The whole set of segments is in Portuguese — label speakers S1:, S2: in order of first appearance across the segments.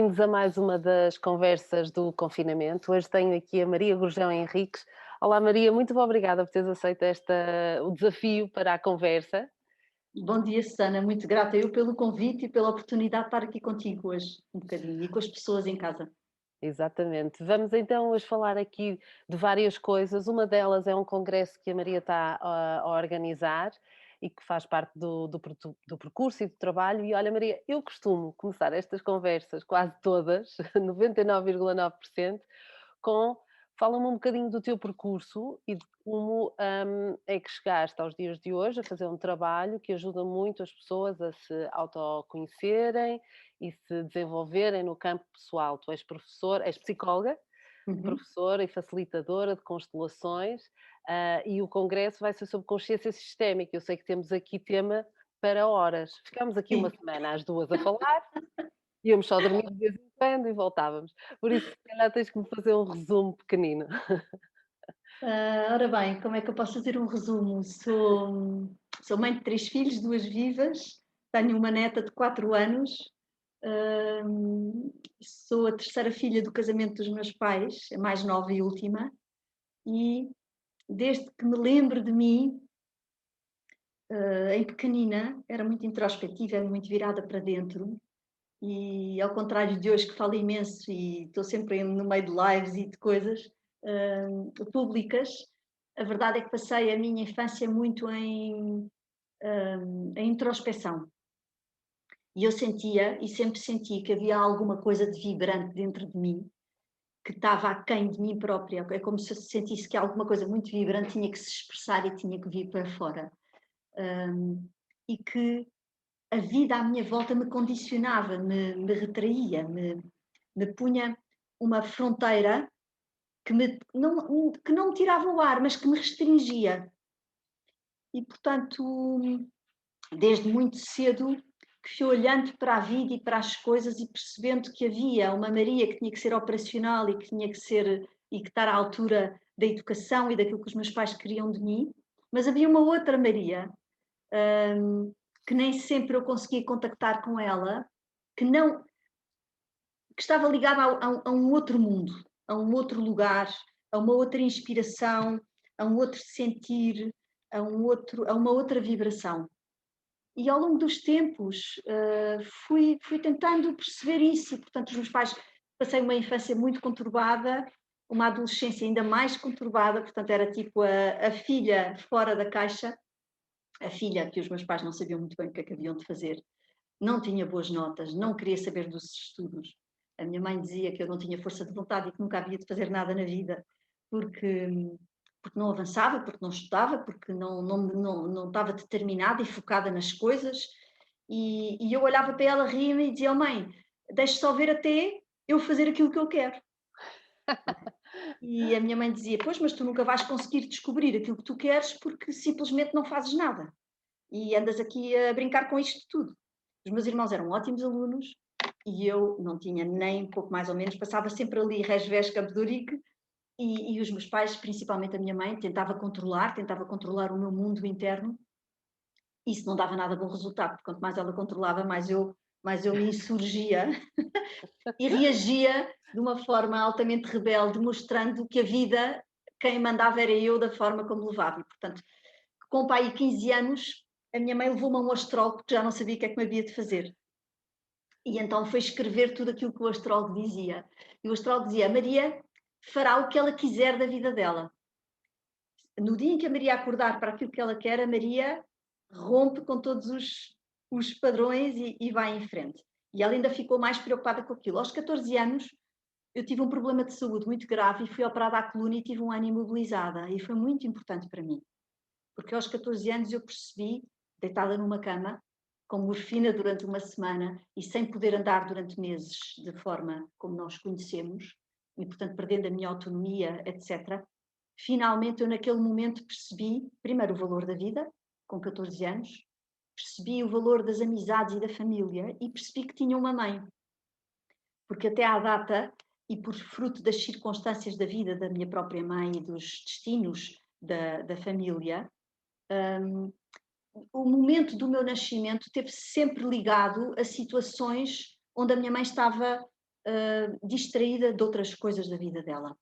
S1: bem-vindos a mais uma das conversas do confinamento. Hoje tenho aqui a Maria Gurjão Henriques. Olá Maria, muito obrigada por teres aceito o desafio para a conversa.
S2: Bom dia, Susana. Muito grata eu pelo convite e pela oportunidade de estar aqui contigo hoje, um bocadinho, e com as pessoas em casa.
S1: Exatamente. Vamos então hoje falar aqui de várias coisas. Uma delas é um congresso que a Maria está a organizar e que faz parte do percurso e do trabalho. E olha, Maria, eu costumo começar estas conversas, quase todas, 99,9%, com fala-me um bocadinho do teu percurso e de como é que chegaste aos dias de hoje a fazer um trabalho que ajuda muito as pessoas a se autoconhecerem e se desenvolverem no campo pessoal. Tu és professor, és psicóloga,
S2: Uhum.
S1: professora e facilitadora de constelações, e o congresso vai ser sobre consciência sistémica. Eu sei que temos aqui tema para horas. Ficámos aqui uma
S2: Sim.
S1: semana às duas a falar, íamos só dormir de vez em quando e voltávamos. Por isso, se calhar tens que me fazer um resumo pequenino.
S2: Ora bem, como é que eu posso fazer um resumo? Sou mãe de 3 filhos, 2 vivas, tenho uma neta de 4 anos, sou a terceira filha do casamento dos meus pais, a mais nova e última, e desde que me lembro de mim, em pequenina, era muito introspectiva, era muito virada para dentro. E ao contrário de hoje que falo imenso e estou sempre no meio de lives e de coisas públicas, a verdade é que passei a minha infância muito em introspeção. E eu sentia, e sempre senti, que havia alguma coisa de vibrante dentro de mim, que estava aquém de mim própria. É como se eu sentisse que alguma coisa muito vibrante tinha que se expressar e tinha que vir para fora. E que a vida à minha volta me condicionava, me retraía, me punha uma fronteira que não me tirava o ar, mas que me restringia. E, portanto, desde muito cedo que fui olhando para a vida e para as coisas e percebendo que havia uma Maria que tinha que ser operacional e que tinha que ser e que estar à altura da educação e daquilo que os meus pais queriam de mim, mas havia uma outra Maria, que nem sempre eu conseguia contactar com ela, que não que estava ligada a um outro mundo, a um outro lugar, a uma outra inspiração, a um outro sentir, a uma outra vibração. E ao longo dos tempos fui tentando perceber isso, e portanto os meus pais, passei uma infância muito conturbada, uma adolescência ainda mais conturbada, portanto era tipo a filha fora da caixa, a filha que os meus pais não sabiam muito bem o que é que haviam de fazer, não tinha boas notas, não queria saber dos estudos. A minha mãe dizia que eu não tinha força de vontade e que nunca havia de fazer nada na vida, porque, porque não avançava, porque não estudava, porque não estava determinada e focada nas coisas. E eu olhava para ela, ria-me e dizia: oh, mãe, deixe só ver até eu fazer aquilo que eu quero. E a minha mãe dizia: pois, mas tu nunca vais conseguir descobrir aquilo que tu queres porque simplesmente não fazes nada. E andas aqui a brincar com isto tudo. Os meus irmãos eram ótimos alunos e eu não tinha nem pouco mais ou menos, passava sempre ali resvés Campo de Ourique e os meus pais, principalmente a minha mãe, tentava controlar o meu mundo interno. Isso não dava nada bom resultado, porque quanto mais ela controlava, mais eu me insurgia e reagia de uma forma altamente rebelde, mostrando que a vida, quem mandava era eu, da forma como levava. E, portanto, com pai 15 anos, a minha mãe levou-me a um astrólogo porque já não sabia o que é que me havia de fazer. E então foi escrever tudo aquilo que o astrólogo dizia. E o astrólogo dizia: Maria fará o que ela quiser da vida dela. No dia em que a Maria acordar para aquilo que ela quer, a Maria rompe com todos os padrões e vai em frente. E ela ainda ficou mais preocupada com aquilo. Aos 14 anos, eu tive um problema de saúde muito grave e fui operada à coluna e tive um ano imobilizada. E foi muito importante para mim. Porque aos 14 anos eu percebi, deitada numa cama, com morfina durante uma semana e sem poder andar durante meses de forma como nós conhecemos, e portanto perdendo a minha autonomia, etc. Finalmente eu naquele momento percebi, primeiro, o valor da vida, com 14 anos, percebi o valor das amizades e da família e percebi que tinha uma mãe. Porque até à data, e por fruto das circunstâncias da vida da minha própria mãe e dos destinos da família, o momento do meu nascimento teve sempre ligado a situações onde a minha mãe estava distraída de outras coisas da vida dela.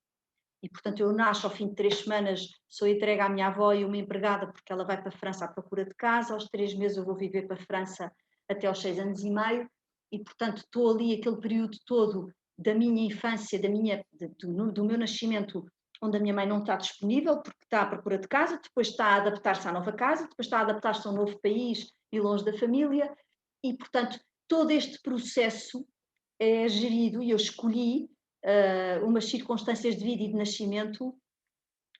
S2: E, portanto, eu nasço ao fim de 3 semanas, sou entregue à minha avó e uma empregada, porque ela vai para a França à procura de casa. Aos 3 meses eu vou viver para a França até aos 6 anos e meio. E, portanto, estou ali aquele período todo da minha infância, do meu nascimento, onde a minha mãe não está disponível, porque está à procura de casa, depois está a adaptar-se à nova casa, depois está a adaptar-se a um novo país e longe da família. E, portanto, todo este processo é gerido e eu escolhi umas circunstâncias de vida e de nascimento,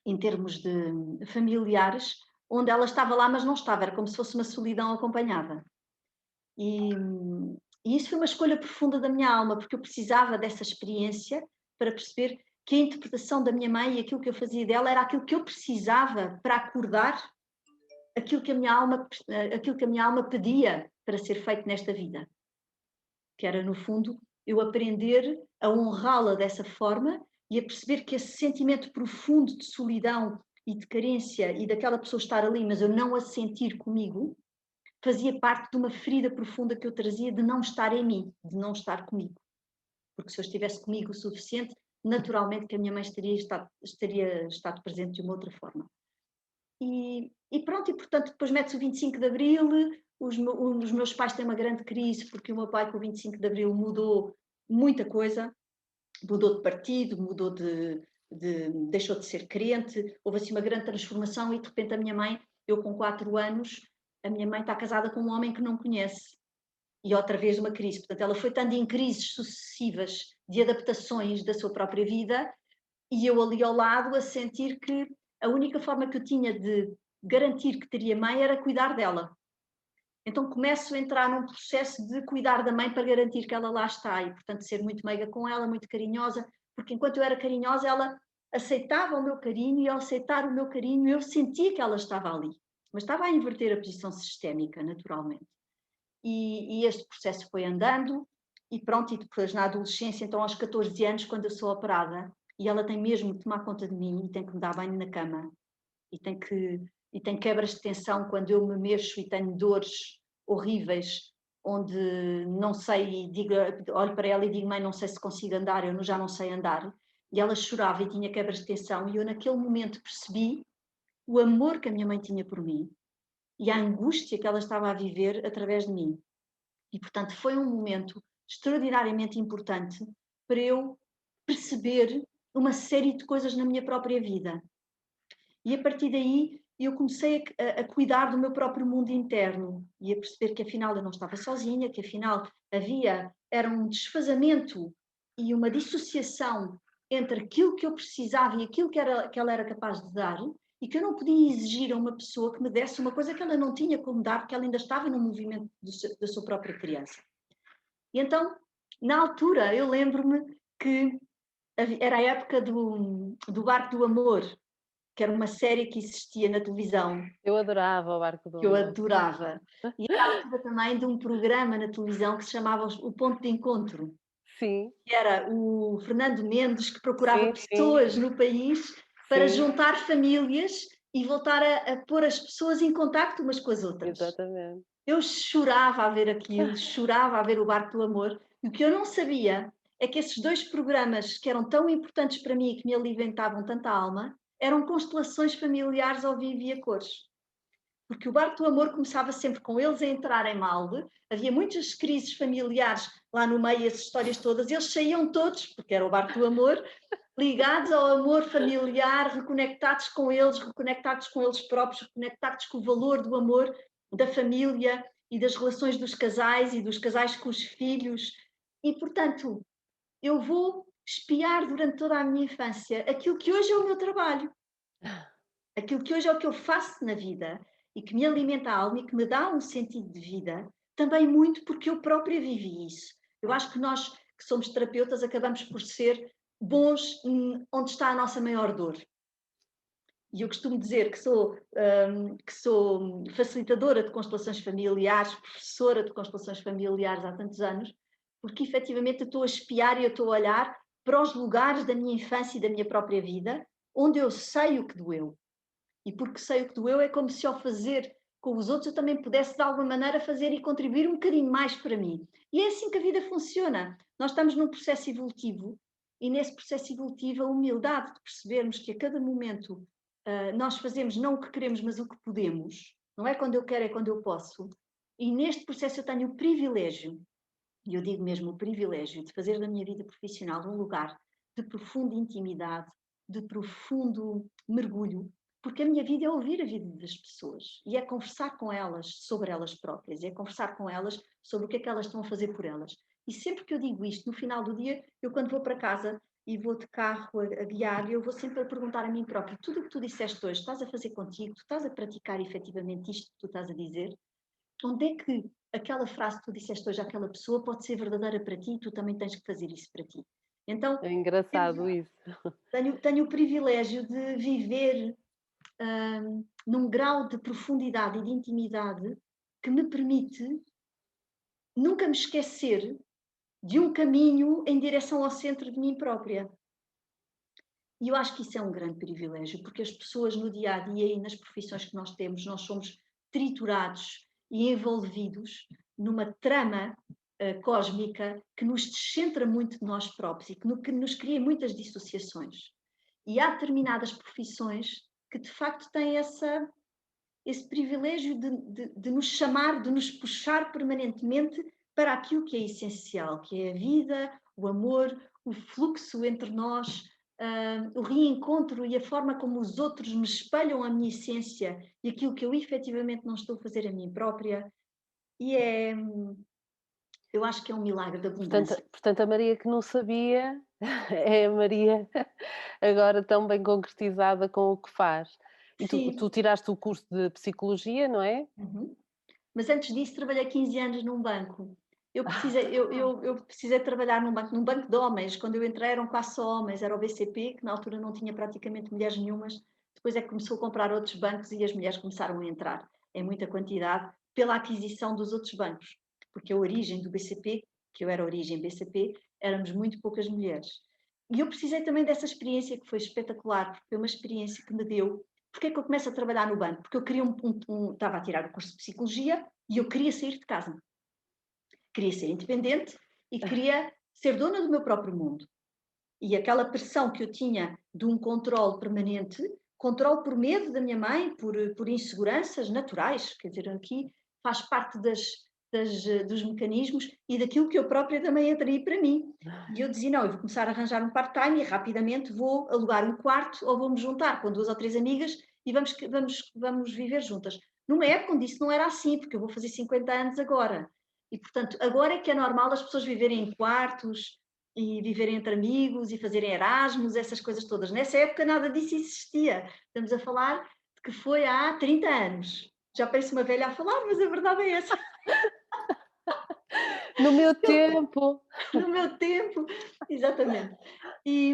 S2: em termos de familiares, onde ela estava lá, mas não estava, era como se fosse uma solidão acompanhada. E isso foi uma escolha profunda da minha alma, porque eu precisava dessa experiência para perceber que a interpretação da minha mãe e aquilo que eu fazia dela era aquilo que eu precisava para acordar aquilo que a minha alma pedia para ser feito nesta vida. Que era, no fundo, eu aprender a honrá-la dessa forma e a perceber que esse sentimento profundo de solidão e de carência e daquela pessoa estar ali, mas eu não a sentir comigo, fazia parte de uma ferida profunda que eu trazia de não estar em mim, de não estar comigo. Porque se eu estivesse comigo o suficiente, naturalmente que a minha mãe estaria estado presente de uma outra forma. E pronto, e portanto depois mete-se o 25 de Abril, os meus pais têm uma grande crise porque o meu pai com o 25 de Abril mudou muita coisa, mudou de partido, deixou de ser crente, houve assim uma grande transformação e de repente a minha mãe, eu com 4 anos, a minha mãe está casada com um homem que não conhece e outra vez uma crise, portanto ela foi estando em crises sucessivas de adaptações da sua própria vida e eu ali ao lado a sentir que a única forma que eu tinha de garantir que teria mãe era cuidar dela. Então começo a entrar num processo de cuidar da mãe para garantir que ela lá está e, portanto, ser muito meiga com ela, muito carinhosa, porque enquanto eu era carinhosa, ela aceitava o meu carinho e ao aceitar o meu carinho eu sentia que ela estava ali. Mas estava a inverter a posição sistémica, naturalmente. E este processo foi andando e pronto, e depois na adolescência, então aos 14 anos, quando eu sou operada, e ela tem mesmo que tomar conta de mim e tem que me dar banho na cama e tem quebras de tensão quando eu me mexo e tenho dores horríveis onde não sei, olho para ela e digo, mãe, não sei se consigo andar, eu já não sei andar, e ela chorava e tinha quebras de tensão e eu naquele momento percebi o amor que a minha mãe tinha por mim e a angústia que ela estava a viver através de mim. E portanto foi um momento extraordinariamente importante para eu perceber uma série de coisas na minha própria vida. E a partir daí eu comecei a cuidar do meu próprio mundo interno e a perceber que afinal eu não estava sozinha, que afinal era um desfazamento e uma dissociação entre aquilo que eu precisava e aquilo que ela era capaz de dar e que eu não podia exigir a uma pessoa que me desse uma coisa que ela não tinha como dar, porque ela ainda estava no movimento da sua própria criança. E então, na altura, eu lembro-me que era a época do Barco do Amor, que era uma série que existia na televisão.
S1: Eu adorava o Barco do
S2: Que eu
S1: Amor.
S2: adorava. E era a altura também de um programa na televisão que se chamava O Ponto de Encontro.
S1: Sim.
S2: Que era o Fernando Mendes que procurava
S1: Sim,
S2: pessoas no país para
S1: sim,
S2: juntar famílias e voltar a pôr as pessoas em contacto umas com as outras.
S1: exatamente.
S2: Eu chorava a ver aquilo, chorava a ver o Barco do Amor. E o que eu não sabia é que esses 2 programas que eram tão importantes para mim e que me alimentavam tanta alma, eram constelações familiares ao vivo e a cores. Porque o Barco do Amor começava sempre com eles a entrarem mal, havia muitas crises familiares lá no meio, essas histórias todas, eles saíam todos, porque era o Barco do Amor, ligados ao amor familiar, reconectados com eles próprios, reconectados com o valor do amor da família e das relações dos casais e dos casais com os filhos. E, portanto, eu vou espiar durante toda a minha infância aquilo que hoje é o meu trabalho, aquilo que hoje é o que eu faço na vida e que me alimenta a alma e que me dá um sentido de vida, também muito porque eu própria vivi isso. Eu acho que nós que somos terapeutas acabamos por ser bons onde está a nossa maior dor. E eu costumo dizer que sou facilitadora de constelações familiares, professora de constelações familiares há tantos anos, porque efetivamente eu estou a espiar e eu estou a olhar para os lugares da minha infância e da minha própria vida, onde eu sei o que doeu. E porque sei o que doeu é como se ao fazer com os outros, eu também pudesse de alguma maneira fazer e contribuir um bocadinho mais para mim. E é assim que a vida funciona. Nós estamos num processo evolutivo e nesse processo evolutivo a humildade de percebermos que a cada momento nós fazemos não o que queremos, mas o que podemos. Não é quando eu quero, é quando eu posso. E neste processo eu tenho o privilégio, e eu digo mesmo o privilégio, de fazer da minha vida profissional um lugar de profunda intimidade, de profundo mergulho, porque a minha vida é ouvir a vida das pessoas e é conversar com elas sobre elas próprias, é conversar com elas sobre o que é que elas estão a fazer por elas. E sempre que eu digo isto, no final do dia, eu quando vou para casa e vou de carro a guiar, eu vou sempre a perguntar a mim própria, tudo o que tu disseste hoje, estás a fazer contigo, tu estás a praticar efetivamente isto que tu estás a dizer? Onde é que aquela frase que tu disseste hoje àquela pessoa pode ser verdadeira para ti e tu também tens que fazer isso para ti? Então,
S1: É engraçado isso.
S2: tenho o privilégio de viver num grau de profundidade e de intimidade que me permite nunca me esquecer de um caminho em direção ao centro de mim própria. E eu acho que isso é um grande privilégio, porque as pessoas no dia a dia e nas profissões que nós temos, nós somos triturados e envolvidos numa trama cósmica que nos descentra muito de nós próprios e que nos cria muitas dissociações. E há determinadas profissões que de facto têm esse privilégio de nos chamar, de nos puxar permanentemente para aquilo que é essencial, que é a vida, o amor, o fluxo entre nós, o reencontro e a forma como os outros me espelham a minha essência e aquilo que eu efetivamente não estou a fazer a mim própria. E eu acho que é um milagre da abundância.
S1: Portanto, a Maria que não sabia é a Maria agora tão bem concretizada com o que faz. E tu
S2: Sim.
S1: tiraste o curso de psicologia, não é?
S2: Uhum. Mas antes disso trabalhei 15 anos num banco. Eu precisei trabalhar num banco de homens. Quando eu entrei eram quase só homens, era o BCP, que na altura não tinha praticamente mulheres nenhumas. Depois é que começou a comprar outros bancos e as mulheres começaram a entrar em muita quantidade pela aquisição dos outros bancos. Porque a origem do BCP, que eu era a origem BCP, éramos muito poucas mulheres. E eu precisei também dessa experiência que foi espetacular, porque foi uma experiência que me deu. Porque é que eu começo a trabalhar no banco? Porque eu queria estava a tirar o curso de Psicologia e eu queria sair de casa. Queria ser independente e queria ser dona do meu próprio mundo. E aquela pressão que eu tinha de um controle permanente, controle por medo da minha mãe, por inseguranças naturais, quer dizer, aqui faz parte dos mecanismos e daquilo que eu própria também atraí para mim. E eu dizia, não, eu vou começar a arranjar um part-time e rapidamente vou alugar um quarto ou vou-me juntar com 2 ou 3 amigas e vamos viver juntas. Numa época onde isso não era assim, porque eu vou fazer 50 anos agora. E, portanto, agora é que é normal as pessoas viverem em quartos e viverem entre amigos e fazerem Erasmus, essas coisas todas. Nessa época nada disso existia. Estamos a falar de que foi há 30 anos. Já parece uma velha a falar, mas a verdade é essa.
S1: No meu tempo.
S2: No meu tempo, exatamente. E,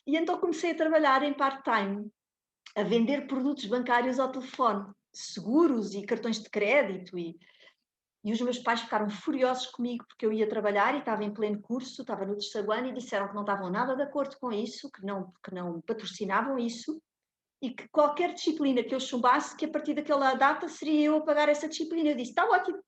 S2: e então comecei a trabalhar em part-time, a vender produtos bancários ao telefone, seguros e cartões de crédito. E os meus pais ficaram furiosos comigo porque eu ia trabalhar e estava em pleno curso, estava no terceiro ano e disseram que não estavam nada de acordo com isso, que não patrocinavam isso e que qualquer disciplina que eu chumbasse, que a partir daquela data seria eu a pagar essa disciplina. Eu disse, está ótimo,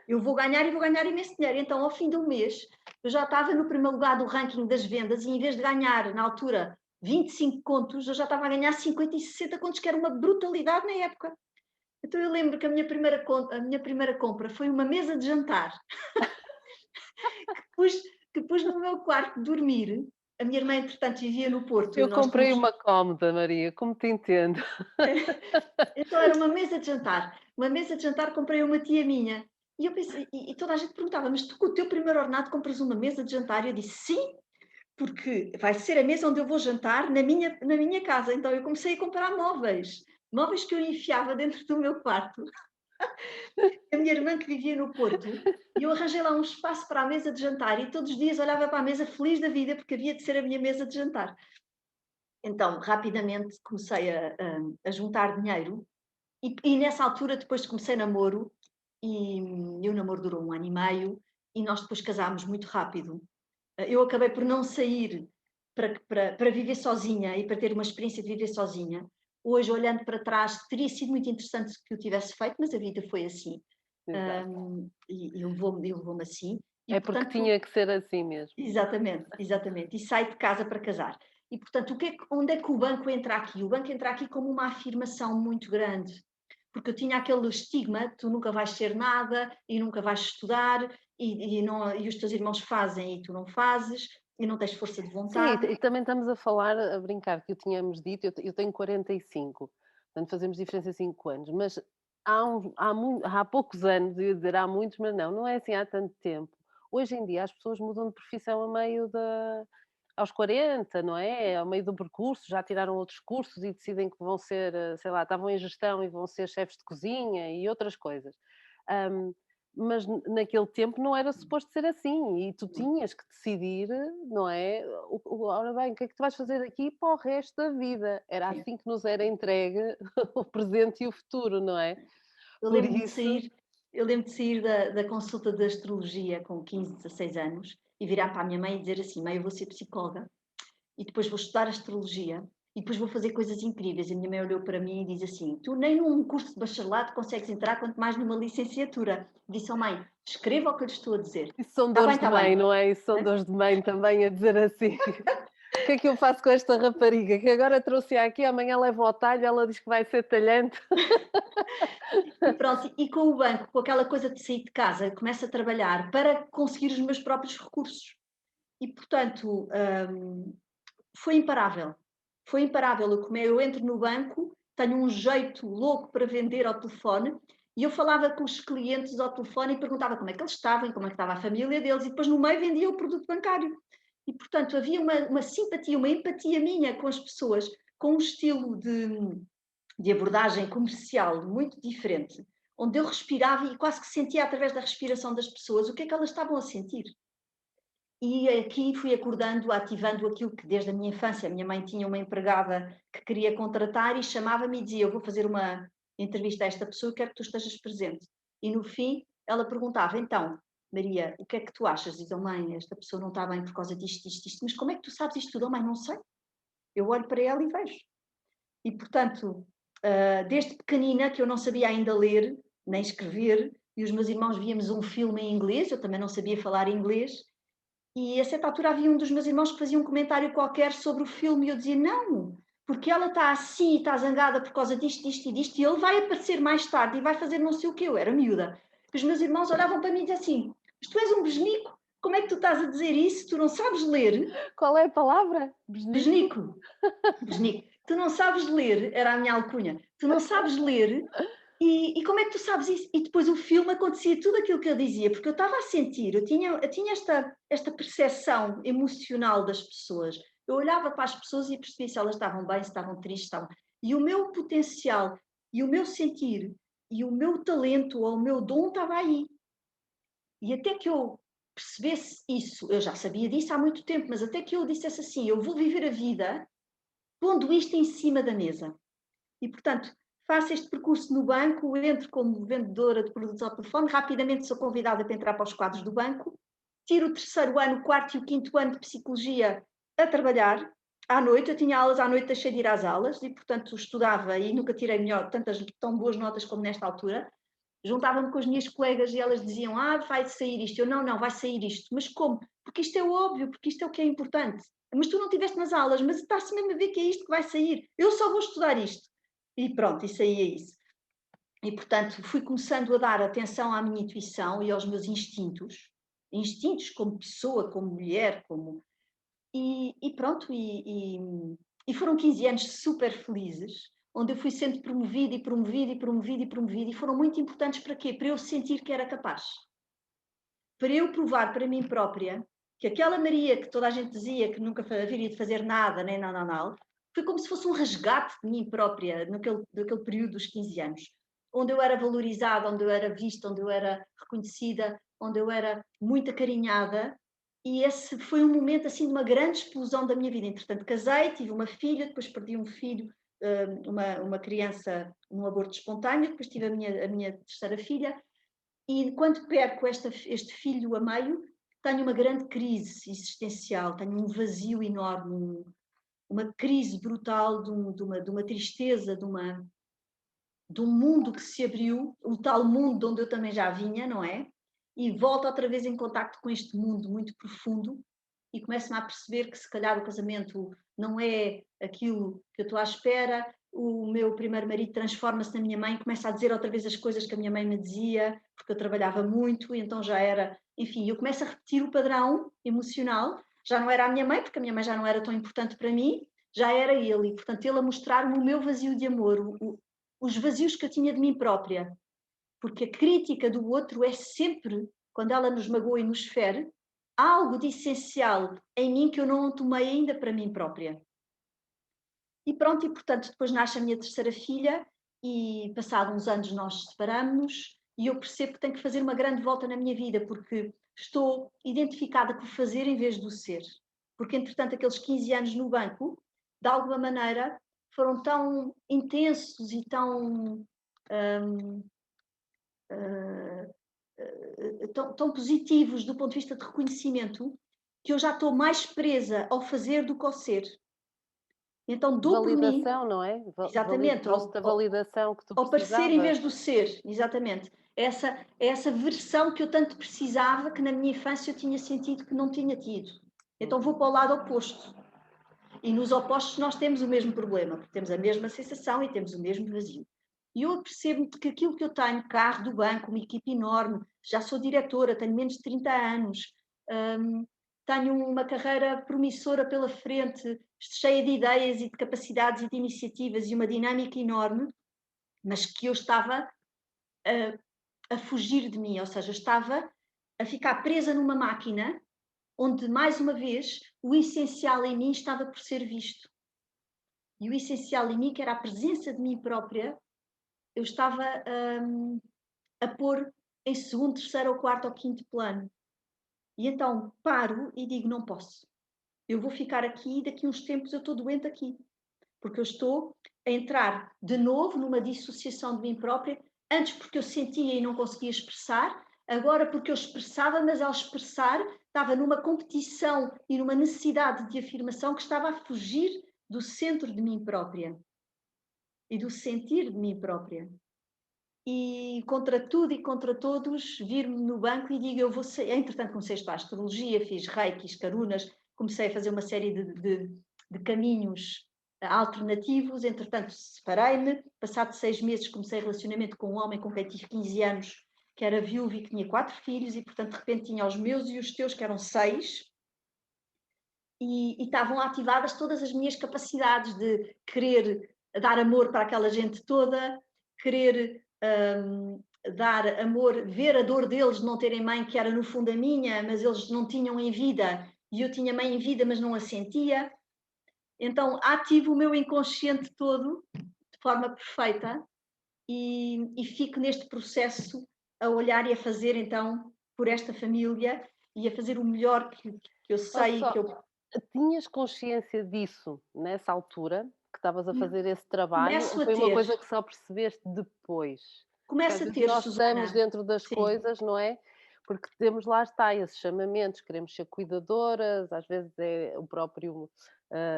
S2: eu vou ganhar e vou ganhar imenso dinheiro. Então, ao fim do mês, eu já estava no primeiro lugar do ranking das vendas e em vez de ganhar, na altura, 25 contos, eu já estava a ganhar 50 e 60 contos, que era uma brutalidade na época. Então eu lembro que a minha primeira compra foi uma mesa de jantar que pus no meu quarto de dormir. A minha irmã, entretanto, vivia no Porto e
S1: Eu
S2: nós
S1: comprei
S2: tínhamos.
S1: uma cómoda, Maria, como te entendo.
S2: Então era uma mesa de jantar. Uma mesa de jantar comprei a uma tia minha. E eu pensei, e toda a gente perguntava, mas tu com o teu primeiro ordenado compras uma mesa de jantar? E eu disse, sim, porque vai ser a mesa onde eu vou jantar na minha casa. Então eu comecei a comprar móveis. Móveis que eu enfiava dentro do meu quarto. A minha irmã que vivia no Porto, e eu arranjei lá um espaço para a mesa de jantar e todos os dias olhava para a mesa feliz da vida porque havia de ser a minha mesa de jantar. Então, rapidamente comecei a juntar dinheiro e nessa altura depois comecei namoro e o namoro durou 1 ano e meio e nós depois casámos muito rápido. Eu acabei por não sair para viver sozinha e para ter uma experiência de viver sozinha. hoje, olhando para trás, teria sido muito interessante que eu tivesse feito, mas a vida foi assim.
S1: Exato.
S2: E levou-me assim. E,
S1: É porque
S2: portanto,
S1: tinha que ser assim mesmo.
S2: exatamente, exatamente. E sai de casa para casar. E, portanto, onde é que o banco entra aqui? O banco entra aqui como uma afirmação muito grande, porque eu tinha aquele estigma, tu nunca vais ser nada e nunca vais estudar e os teus irmãos fazem e tu não fazes e não tens força de
S1: Sim,
S2: vontade.
S1: e também estamos a falar, a brincar, que o tínhamos dito, eu tenho 45, portanto fazemos diferença 5 anos, mas há poucos anos, eu ia dizer há muitos, mas não é assim há tanto tempo. Hoje em dia as pessoas mudam de profissão a meio da aos 40, não é? Ao meio do percurso, já tiraram outros cursos e decidem que vão ser, sei lá, estavam em gestão e vão ser chefes de cozinha e outras coisas. Hum, mas naquele tempo não era suposto ser assim e tu tinhas que decidir, não é? Ora bem, o que é que tu vais fazer aqui para o resto da vida? Era
S2: Sim.
S1: assim que nos era entregue o presente e o futuro, não é?
S2: Eu
S1: Por
S2: lembro-me de
S1: isso,
S2: sair, eu lembro de sair da consulta de astrologia com 15, 16 anos e virar para a minha mãe e dizer assim: mãe, eu vou ser psicóloga e depois vou estudar astrologia e depois vou fazer coisas incríveis. A minha mãe olhou para mim e diz assim: tu nem num curso de bacharelado consegues entrar, quanto mais numa licenciatura. Disse: oh mãe, escreva o que eu lhe estou a dizer.
S1: isso são
S2: Está bem,
S1: dores de
S2: está bem.
S1: mãe, não é? Isso são dores de mãe também a dizer assim. O que é que eu faço com esta rapariga? Que agora trouxe-a aqui, amanhã levo ao talho, ela diz que vai ser talhante.
S2: E pronto, e com o banco, com aquela coisa de sair de casa, começo a trabalhar para conseguir os meus próprios recursos. E, portanto, foi imparável. Foi imparável. Eu entro no banco, tenho um jeito louco para vender ao telefone e eu falava com os clientes ao telefone e perguntava como é que eles estavam, como é que estava a família deles e depois no meio vendia o produto bancário. E, portanto, havia uma simpatia, uma empatia minha com as pessoas, com um estilo de abordagem comercial muito diferente, onde eu respirava e quase que sentia através da respiração das pessoas o que é que elas estavam a sentir. E aqui fui acordando, ativando aquilo que desde a minha infância, a minha mãe tinha uma empregada que queria contratar e chamava-me e dizia: eu vou fazer uma entrevista a esta pessoa, quero que tu estejas presente. E no fim ela perguntava: então, Maria, o que é que tu achas? Diz: oh mãe, esta pessoa não está bem por causa disto, disto, disto. Mas como é que tu sabes isto tudo? Oh mãe, não sei. Eu olho para ela e vejo. E portanto, desde pequenina que eu não sabia ainda ler nem escrever, e os meus irmãos víamos um filme em inglês, eu também não sabia falar inglês, e a certa altura havia um dos meus irmãos que fazia um comentário qualquer sobre o filme e eu dizia: não, porque ela está assim e está zangada por causa disto, disto e disto, e ele vai aparecer mais tarde e vai fazer não sei o que. Eu era miúda. Os meus irmãos olhavam para mim e diziam assim: mas tu és um besnico, como é que tu estás a dizer isso? Tu não sabes ler?
S1: Qual é a palavra? Besnico?
S2: Besnico, besnico. Tu não sabes ler, era a minha alcunha. Tu não sabes ler e como é que tu sabes isso? E depois o filme acontecia tudo aquilo que eu dizia, porque eu estava a sentir, eu tinha esta percepção emocional das pessoas. Eu olhava para as pessoas e percebia se elas estavam bem, se estavam tristes, estavam. E o meu potencial, e o meu sentir, e o meu talento, ou o meu dom estava aí. E até que eu percebesse isso, eu já sabia disso há muito tempo, mas até que eu dissesse assim: eu vou viver a vida pondo isto em cima da mesa. E, portanto, faço este percurso no banco, entro como vendedora de produtos ao telefone, rapidamente sou convidada para entrar para os quadros do banco, tiro o terceiro ano, o quarto e o quinto ano de psicologia a trabalhar. À noite, eu tinha aulas à noite, deixei de ir às aulas e, portanto, estudava e nunca tirei tantas tão boas notas como nesta altura. Juntava-me com as minhas colegas e elas diziam: ah, vai sair isto. Eu: não, não, vai sair isto. Mas como? Porque isto é óbvio, porque isto é o que é importante. Mas tu não estiveste nas aulas, mas está-se mesmo a ver que é isto que vai sair. Eu só vou estudar isto. E pronto, e saía isso. E, portanto, fui começando a dar atenção à minha intuição e aos meus instintos. Instintos como pessoa, como mulher, como... E pronto, e foram 15 anos super felizes, onde eu fui sendo promovida e promovida e promovida e promovida, e foram muito importantes para quê? Para eu sentir que era capaz. Para eu provar para mim própria que aquela Maria que toda a gente dizia que nunca haveria de fazer nada, nem não, não, não, foi como se fosse um resgate de mim própria naquele período dos 15 anos, onde eu era valorizada, onde eu era vista, onde eu era reconhecida, onde eu era muito acarinhada, e esse foi um momento assim de uma grande explosão da minha vida. Entretanto, casei, tive uma filha, depois perdi um filho, uma criança num aborto espontâneo, depois tive a minha terceira filha, e quando perco este filho a meio, tenho uma grande crise existencial, tenho um vazio enorme, uma crise brutal, de uma tristeza, de um mundo que se abriu, o tal mundo de onde eu também já vinha, não é? E volto outra vez em contacto com este mundo muito profundo e começo-me a perceber que se calhar o casamento não é aquilo que eu estou à espera. O meu primeiro marido transforma-se na minha mãe, começa a dizer outra vez as coisas que a minha mãe me dizia, porque eu trabalhava muito e então já era, enfim, eu começo a repetir o padrão emocional, já não era a minha mãe, porque a minha mãe já não era tão importante para mim, já era ele, e portanto ele a mostrar-me o meu vazio de amor, os vazios que eu tinha de mim própria, porque a crítica do outro é sempre, quando ela nos magoa e nos fere, algo de essencial em mim que eu não tomei ainda para mim própria. E pronto, e portanto depois nasce a minha terceira filha e passados uns anos nós separamos-nos e eu percebo que tenho que fazer uma grande volta na minha vida porque estou identificada com o fazer em vez do ser. Porque entretanto aqueles 15 anos no banco, de alguma maneira, foram tão intensos e tão tão positivos do ponto de vista de reconhecimento que eu já estou mais presa ao fazer do que ao ser. Então dou por mim,
S1: Validação, não é?
S2: exatamente,
S1: Trouxe-te a validação que tu
S2: ao parecer em
S1: precisavas.
S2: vez do ser, exatamente. Essa versão que eu tanto precisava, que na minha infância eu tinha sentido que não tinha tido. Então vou para o lado oposto. E nos opostos nós temos o mesmo problema, porque temos a mesma sensação e temos o mesmo vazio. E eu percebo que aquilo que eu tenho, carro do banco, uma equipe enorme, já sou diretora, tenho menos de 30 anos, tenho uma carreira promissora pela frente, cheia de ideias e de capacidades e de iniciativas e uma dinâmica enorme, mas que eu estava a fugir de mim, ou seja, eu estava a ficar presa numa máquina onde, mais uma vez, o essencial em mim estava por ser visto. E o essencial em mim, que era a presença de mim própria, eu estava a pôr em segundo, terceiro ou quarto ou quinto plano. E então paro e digo, não posso. Eu vou ficar aqui e daqui a uns tempos eu estou doente aqui. Porque eu estou a entrar de novo numa dissociação de mim própria, antes porque eu sentia e não conseguia expressar, agora porque eu expressava, mas ao expressar estava numa competição e numa necessidade de afirmação que estava a fugir do centro de mim própria e do sentir de mim própria. E contra tudo e contra todos, vir-me no banco e digo, eu vou ser... Entretanto comecei a estudar astrologia, fiz reikis, carunas, comecei a fazer uma série de caminhos alternativos, entretanto separei-me, passado 6 meses comecei relacionamento com um homem com quem tive 15 anos, que era viúvo e que tinha 4 filhos, e portanto de repente tinha os meus e os teus, que eram 6, e estavam ativadas todas as minhas capacidades de querer dar amor para aquela gente toda, querer dar amor, ver a dor deles de não terem mãe, que era no fundo a minha, mas eles não tinham em vida, e eu tinha mãe em vida, mas não a sentia. Então ativo o meu inconsciente todo de forma perfeita e fico neste processo a olhar e a fazer então por esta família e a fazer o melhor que eu
S1: Olha
S2: sei,
S1: só,
S2: que eu
S1: tinhas consciência disso nessa altura, que estavas a fazer esse trabalho, ou
S2: começo a
S1: foi uma
S2: ter,
S1: coisa que só percebeste depois? Porque às
S2: começo a
S1: vezes
S2: ter,
S1: nós estamos
S2: Susana.
S1: dentro das
S2: Sim,
S1: coisas, não é? Porque temos, lá está, esses chamamentos, queremos ser cuidadoras, às vezes é o próprio,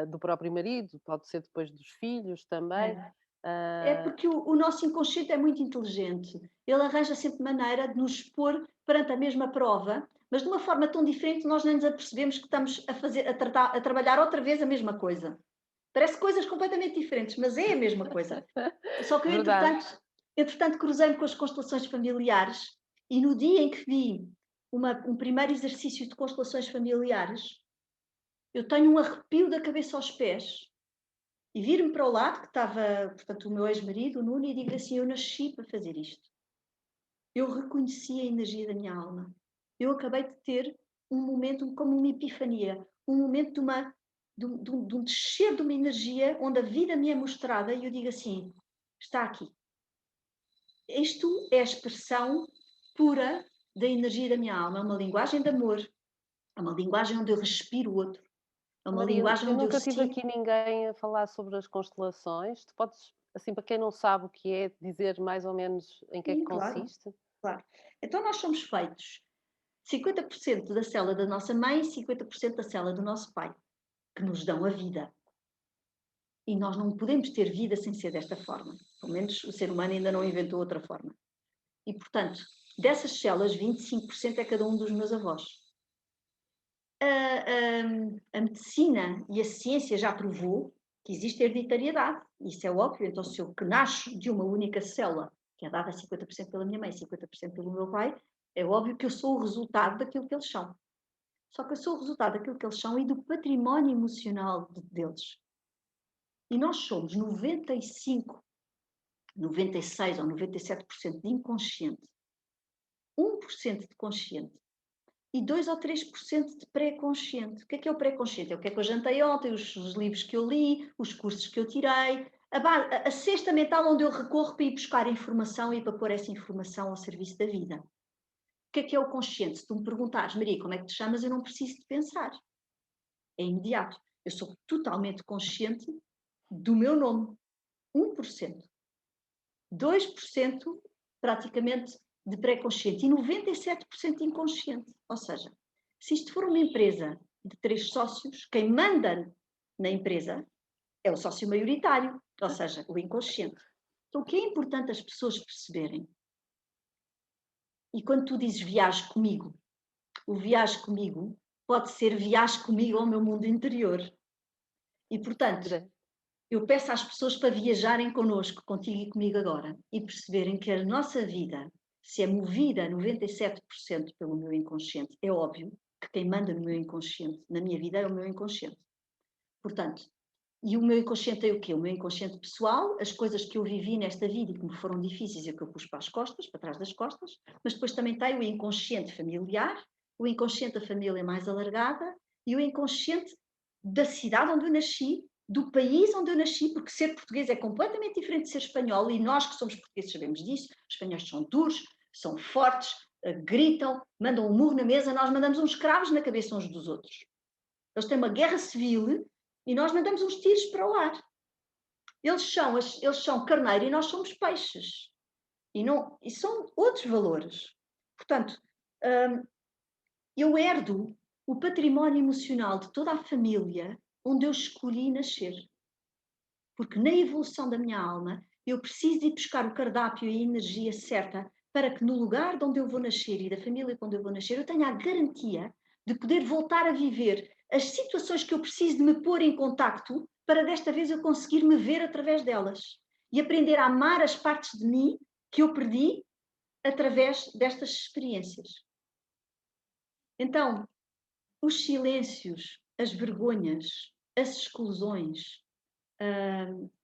S1: do próprio marido, pode ser depois dos filhos também.
S2: é. É
S1: Ah,
S2: porque o nosso inconsciente é muito inteligente. Ele arranja sempre maneira de nos pôr perante a mesma prova, mas de uma forma tão diferente que nós nem nos apercebemos que estamos a fazer, a trabalhar outra vez a mesma coisa. Parece coisas completamente diferentes, mas é a mesma coisa. Só que eu,
S1: verdade.
S2: entretanto cruzei-me com as constelações familiares e no dia em que vi um primeiro exercício de constelações familiares, eu tenho um arrepio da cabeça aos pés e vir-me para o lado, que estava, portanto, o meu ex-marido, o Nuno, e digo assim, eu nasci para fazer isto. Eu reconheci a energia da minha alma. Eu acabei de ter um momento como uma epifania, um momento de um descer de uma energia onde a vida me é mostrada e eu digo assim, está aqui. Isto é a expressão pura da energia da minha alma, é uma linguagem de amor, é uma linguagem onde eu respiro o outro, é
S1: Oh,
S2: uma
S1: Maria,
S2: linguagem
S1: eu
S2: onde eu
S1: nunca tive
S2: sinto.
S1: aqui ninguém a falar sobre as constelações. Tu podes, assim, para quem não sabe o que é, dizer mais ou menos em que é que
S2: Sim, claro,
S1: consiste?
S2: claro. Então nós somos feitos 50% da célula da nossa mãe e 50% da célula do nosso pai, que nos dão a vida. E nós não podemos ter vida sem ser desta forma. Pelo menos o ser humano ainda não inventou outra forma. E, portanto, dessas células, 25% é cada um dos meus avós. A medicina e a ciência já provou que existe hereditariedade. Isso é óbvio. Então, se eu que nasço de uma única célula, que é dada 50% pela minha mãe e 50% pelo meu pai, é óbvio que eu sou o resultado daquilo que eles são. Só que eu sou o resultado daquilo que eles são e do património emocional deles. E nós somos 95, 96 ou 97% de inconsciente, 1% de consciente e 2 ou 3% de pré-consciente. O que é o pré-consciente? É o que é que eu jantei ontem, os livros que eu li, os cursos que eu tirei, a cesta mental onde eu recorro para ir buscar informação e para pôr essa informação ao serviço da vida. O que é o consciente? Se tu me perguntares, Maria, como é que te chamas, eu não preciso de pensar. É imediato. Eu sou totalmente consciente do meu nome. 1%. 2% praticamente de pré-consciente e 97% inconsciente. Ou seja, se isto for uma empresa de 3 sócios, quem manda na empresa é o sócio maioritário, ou seja, o inconsciente. Então, o que é importante as pessoas perceberem? E quando tu dizes viaje comigo, o viaje comigo pode ser viaje comigo ao meu mundo interior. E, portanto, eu peço às pessoas para viajarem connosco, contigo e comigo agora, e perceberem que a nossa vida, se é movida 97% pelo meu inconsciente, é óbvio que quem manda no meu inconsciente, na minha vida, é o meu inconsciente. Portanto, e o meu inconsciente é o quê? O meu inconsciente pessoal, as coisas que eu vivi nesta vida e que me foram difíceis e que eu pus para as costas, para trás das costas, mas depois também tem o inconsciente familiar, o inconsciente da família mais alargada e o inconsciente da cidade onde eu nasci, do país onde eu nasci, porque ser português é completamente diferente de ser espanhol e nós que somos portugueses sabemos disso. Os espanhóis são duros, são fortes, gritam, mandam um murro na mesa, nós mandamos uns cravos na cabeça uns dos outros. Eles têm uma guerra civil e nós mandamos uns tiros para o ar. Eles são carneiro e nós somos peixes. E são outros valores. Portanto, eu herdo o património emocional de toda a família onde eu escolhi nascer. Porque na evolução da minha alma, eu preciso ir buscar o cardápio e a energia certa para que no lugar de onde eu vou nascer e da família onde eu vou nascer, eu tenha a garantia de poder voltar a viver as situações que eu preciso de me pôr em contacto para desta vez eu conseguir me ver através delas e aprender a amar as partes de mim que eu perdi através destas experiências. Então, os silêncios, as vergonhas, as exclusões,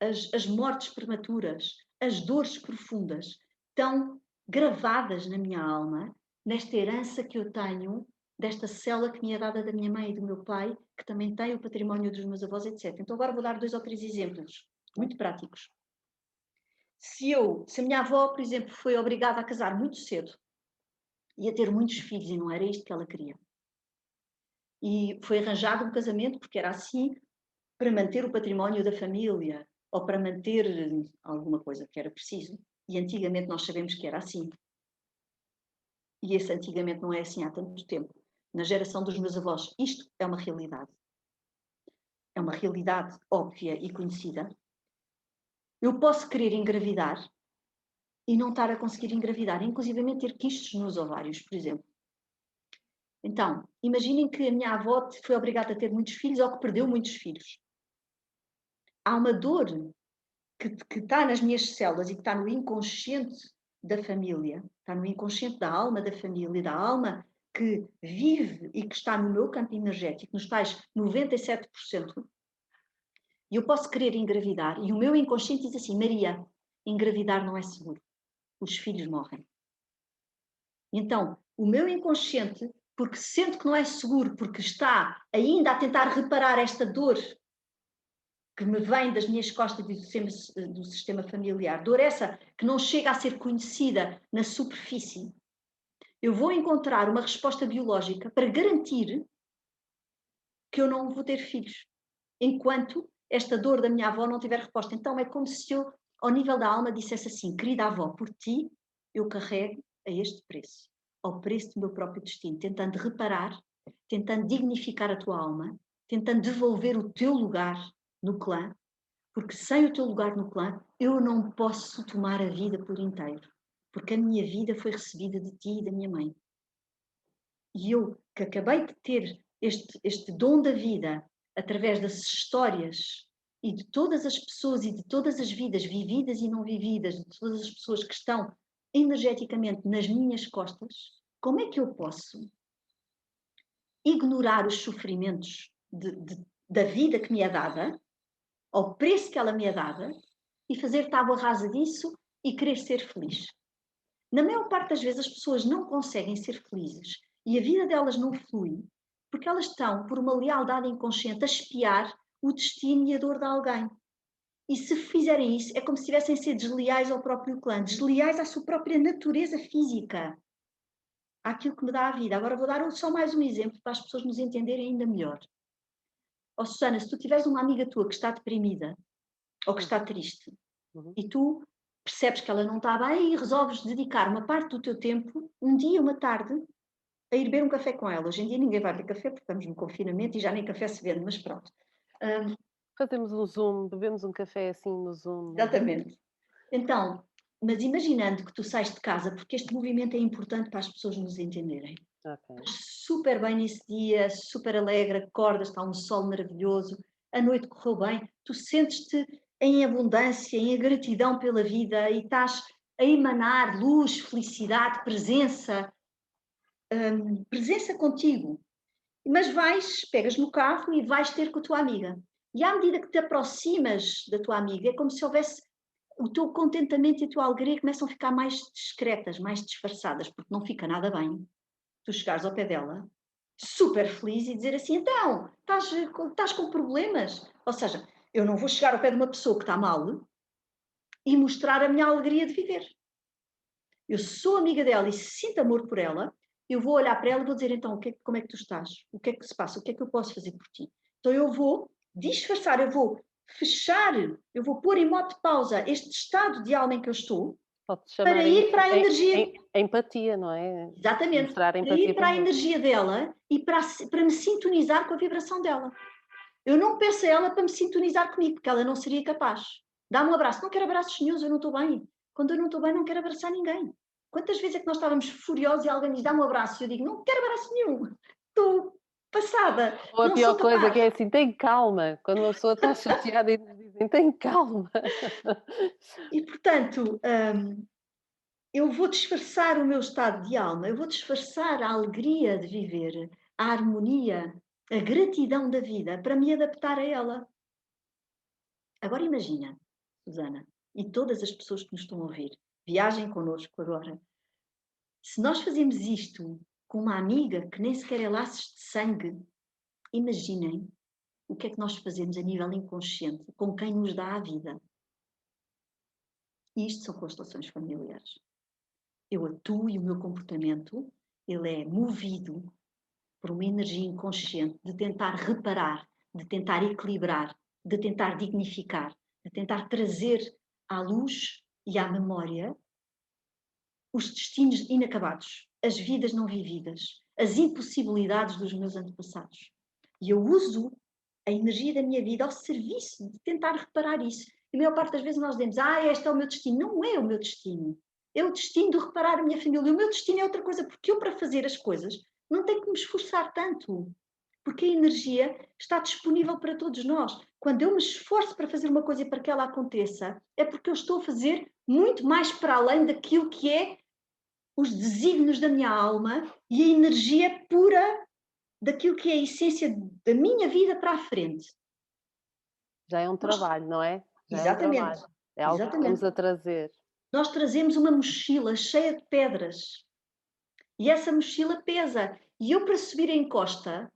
S2: as mortes prematuras, as dores profundas, estão gravadas na minha alma, nesta herança que eu tenho, desta célula que me é dada da minha mãe e do meu pai, que também tem o património dos meus avós, etc. Então agora vou dar 2 ou 3 exemplos, muito práticos. Se a minha avó, por exemplo, foi obrigada a casar muito cedo e a ter muitos filhos, e não era isto que ela queria, e foi arranjado um casamento porque era assim, para manter o património da família ou para manter alguma coisa que era preciso. E antigamente nós sabemos que era assim. E esse antigamente não é assim há tanto tempo. Na geração dos meus avós, isto é uma realidade. É uma realidade óbvia e conhecida. Eu posso querer engravidar e não estar a conseguir engravidar, inclusivamente ter quistos nos ovários, por exemplo. Então, imaginem que a minha avó foi obrigada a ter muitos filhos ou que perdeu muitos filhos. Há uma dor que está nas minhas células e que está no inconsciente da família, está no inconsciente da alma da família, da alma que vive e que está no meu campo energético, nos tais 97%, e eu posso querer engravidar, e o meu inconsciente diz assim, Maria, engravidar não é seguro, os filhos morrem. Então, o meu inconsciente, porque sente que não é seguro, porque está ainda a tentar reparar esta dor que me vem das minhas costas e do sistema familiar, dor essa que não chega a ser conhecida na superfície, eu vou encontrar uma resposta biológica para garantir que eu não vou ter filhos, enquanto esta dor da minha avó não tiver resposta. Então é como se eu, ao nível da alma, dissesse assim, querida avó, por ti eu carrego a este preço, ao preço do meu próprio destino, tentando reparar, tentando dignificar a tua alma, tentando devolver o teu lugar no clã, Porque sem o teu lugar no clã, eu não posso tomar a vida por inteiro. Porque a minha vida foi recebida de ti e da minha mãe. E eu, que acabei de ter este dom da vida, através das histórias e de todas as pessoas e de todas as vidas, vividas e não vividas, de todas as pessoas que estão energeticamente nas minhas costas, como é que eu posso ignorar os sofrimentos da vida que me é dada, ao preço que ela me é dada, e fazer tábua rasa disso e querer ser feliz? Na maior parte das vezes as pessoas não conseguem ser felizes e a vida delas não flui porque elas estão, por uma lealdade inconsciente, a espiar o destino e a dor de alguém. E se fizerem isso, é como se estivessem a ser desleais ao próprio clã, desleais à sua própria natureza física, àquilo que me dá a vida. Agora vou dar só mais um exemplo para as pessoas nos entenderem ainda melhor. Oh, Susana, se tu tiveres uma amiga tua que está deprimida ou que está triste e tu percebes que ela não está bem e resolves dedicar uma parte do teu tempo, um dia, uma tarde, a ir beber um café com ela. Hoje em dia ninguém vai beber café porque estamos no confinamento e já nem café se vende, mas pronto.
S1: Fazemos um Zoom, bebemos um café assim no Zoom.
S2: Exatamente. Então, mas imaginando que tu sais de casa, porque este movimento é importante para as pessoas nos entenderem.
S1: Okay.
S2: Super bem nesse dia, super alegre, acordas, está um sol maravilhoso, a noite correu bem, tu sentes-te em abundância, em gratidão pela vida e estás a emanar luz, felicidade, presença, presença contigo. Mas pegas no carro e vais ter com a tua amiga. E à medida que te aproximas da tua amiga, é como se houvesse o teu contentamento e a tua alegria começam a ficar mais discretas, mais disfarçadas, porque não fica nada bem tu chegares ao pé dela, super feliz e dizer assim, então, estás com problemas? Ou seja, eu não vou chegar ao pé de uma pessoa que está mal e mostrar a minha alegria de viver. Eu sou amiga dela e sinto amor por ela, eu vou olhar para ela e vou dizer, então, como é que tu estás? O que é que se passa? O que é que eu posso fazer por ti? Então eu vou disfarçar, eu vou fechar, eu vou pôr em modo de pausa este estado de alma em que eu estou,
S1: Pode-se
S2: para
S1: chamar
S2: ir
S1: isso
S2: para a energia.
S1: empatia, não é?
S2: Exatamente,
S1: Mostrar
S2: para
S1: empatia
S2: ir para a
S1: pelo outro.
S2: energia dela e para me sintonizar com a vibração dela. Eu não peço a ela para me sintonizar comigo, porque ela não seria capaz. Dá-me um abraço. Não quero abraços nenhums, eu não estou bem. Quando eu não estou bem, não quero abraçar ninguém. Quantas vezes é que nós estávamos furiosos e alguém diz, dá-me um abraço, e eu digo, não quero abraço nenhum. Estou passada,
S1: Ou a
S2: não sou
S1: pior coisa que
S2: capaz.
S1: é assim, tem calma, quando uma pessoa está chateada e nos dizem, tem calma.
S2: E, portanto, eu vou disfarçar o meu estado de alma, eu vou disfarçar a alegria de viver, a harmonia, a gratidão da vida, para me adaptar a ela. Agora imagina, Susana, e todas as pessoas que nos estão a ouvir, viajem connosco agora. Se nós fazemos isto com uma amiga que nem sequer é laços de sangue, imaginem o que é que nós fazemos a nível inconsciente com quem nos dá a vida. E isto são constelações familiares. Eu atuo e o meu comportamento, ele é movido por uma energia inconsciente de tentar reparar, de tentar equilibrar, de tentar dignificar, de tentar trazer à luz e à memória os destinos inacabados, as vidas não vividas, as impossibilidades dos meus antepassados. E eu uso a energia da minha vida ao serviço de tentar reparar isso. E a maior parte das vezes nós dizemos, este é o meu destino. Não é o meu destino. É o destino de reparar a minha família. O meu destino é outra coisa, porque eu, para fazer as coisas, não tenho que me esforçar tanto. Porque a energia está disponível para todos nós. Quando eu me esforço para fazer uma coisa e para que ela aconteça, é porque eu estou a fazer muito mais para além daquilo que é os desígnios da minha alma e a energia pura daquilo que é a essência da minha vida para a frente.
S1: Já é um trabalho, não é? Já é um
S2: Exatamente,
S1: trabalho. É algo que estamos
S2: exatamente.
S1: a trazer.
S2: Nós trazemos uma mochila cheia de pedras e essa mochila pesa. E eu, para subir a encosta,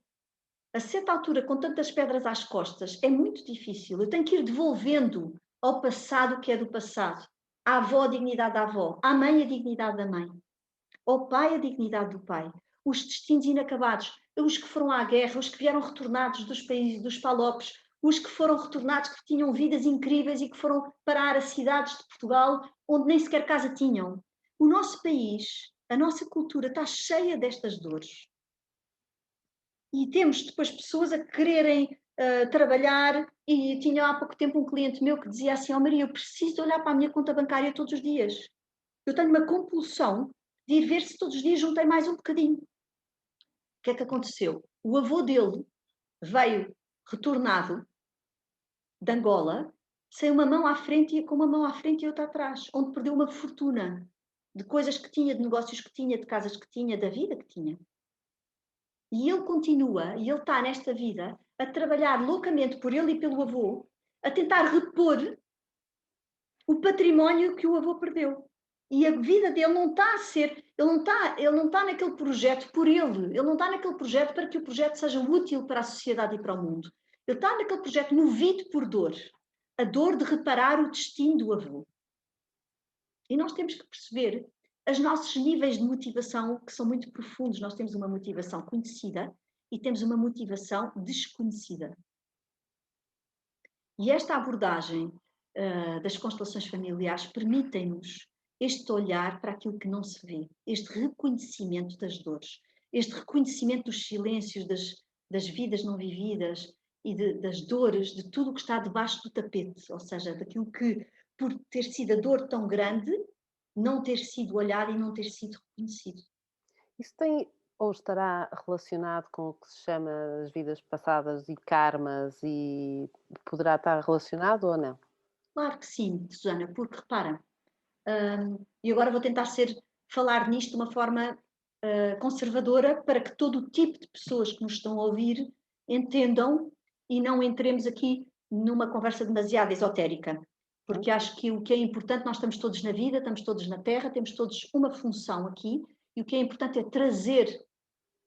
S2: a certa altura, com tantas pedras às costas, é muito difícil. Eu tenho que ir devolvendo ao passado o que é do passado. À avó a dignidade da avó, à mãe a dignidade da mãe, ao pai a dignidade do pai. Os destinos inacabados, os que foram à guerra, os que vieram retornados dos países dos palopes, os que foram retornados que tinham vidas incríveis e que foram parar a cidades de Portugal onde nem sequer casa tinham. O nosso país, a nossa cultura está cheia destas dores. E temos depois pessoas a quererem trabalhar, e tinha há pouco tempo um cliente meu que dizia assim: Maria, eu preciso de olhar para a minha conta bancária todos os dias. Eu tenho uma compulsão de ir ver se todos os dias juntei mais um bocadinho. O que é que aconteceu? O avô dele veio retornado de Angola, sem uma mão à frente e com uma mão à frente e outra atrás, onde perdeu uma fortuna de coisas que tinha, de negócios que tinha, de casas que tinha, da vida que tinha. E ele continua, e ele está nesta vida a trabalhar loucamente por ele e pelo avô, a tentar repor o património que o avô perdeu. E a vida dele não está a ser, ele não está naquele projeto por ele não está naquele projeto para que o projeto seja útil para a sociedade e para o mundo. Ele está naquele projeto movido por dor, a dor de reparar o destino do avô. E nós temos que perceber os nossos níveis de motivação, que são muito profundos. Nós temos uma motivação conhecida e temos uma motivação desconhecida. E esta abordagem das constelações familiares permitem-nos este olhar para aquilo que não se vê, este reconhecimento das dores, este reconhecimento dos silêncios, das vidas não vividas e das dores, de tudo o que está debaixo do tapete, ou seja, daquilo que, por ter sido a dor tão grande, não ter sido olhado e não ter sido reconhecido.
S1: Isso tem ou estará relacionado com o que se chama as vidas passadas e karmas e poderá estar relacionado ou não?
S2: Claro que sim, Susana, porque repara, e agora vou tentar falar nisto de uma forma conservadora para que todo o tipo de pessoas que nos estão a ouvir entendam e não entremos aqui numa conversa demasiado esotérica. Porque acho que o que é importante, nós estamos todos na vida, estamos todos na Terra, temos todos uma função aqui, e o que é importante é trazer,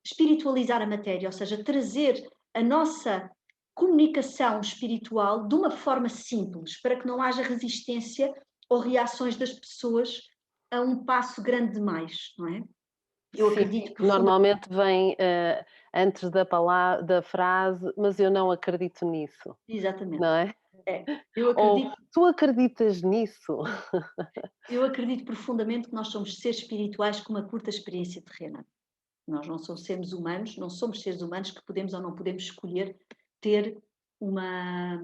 S2: espiritualizar a matéria, ou seja, trazer a nossa comunicação espiritual de uma forma simples, para que não haja resistência ou reações das pessoas a um passo grande demais, não é? Eu
S1: Sim,
S2: acredito profundamente.
S1: normalmente vem, antes da frase: "Mas eu não acredito nisso",
S2: Exatamente.
S1: não é?
S2: É, eu
S1: Ou
S2: acredito,
S1: "Tu acreditas nisso?"
S2: eu acredito profundamente que nós somos seres espirituais com uma curta experiência terrena. Nós não somos seres humanos, não somos seres humanos que podemos ou não podemos escolher ter uma,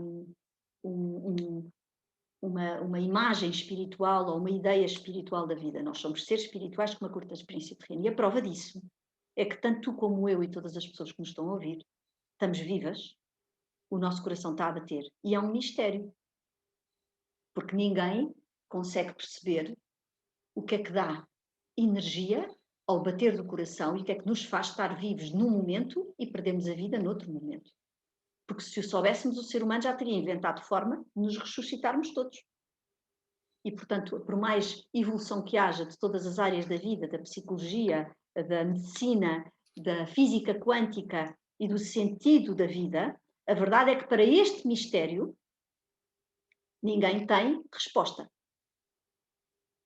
S2: um, uma imagem espiritual ou uma ideia espiritual da vida. Nós somos seres espirituais com uma curta experiência terrena. E a prova disso é que tanto tu como eu e todas as pessoas que nos estão a ouvir, estamos vivas, o nosso coração está a bater. E é um mistério, porque ninguém consegue perceber o que é que dá energia ao bater do coração e o que é que nos faz estar vivos num momento e perdemos a vida noutro momento. Porque se o soubéssemos, o ser humano já teria inventado forma de nos ressuscitarmos todos. E, portanto, por mais evolução que haja de todas as áreas da vida, da psicologia, da medicina, da física quântica e do sentido da vida, a verdade é que para este mistério ninguém tem resposta.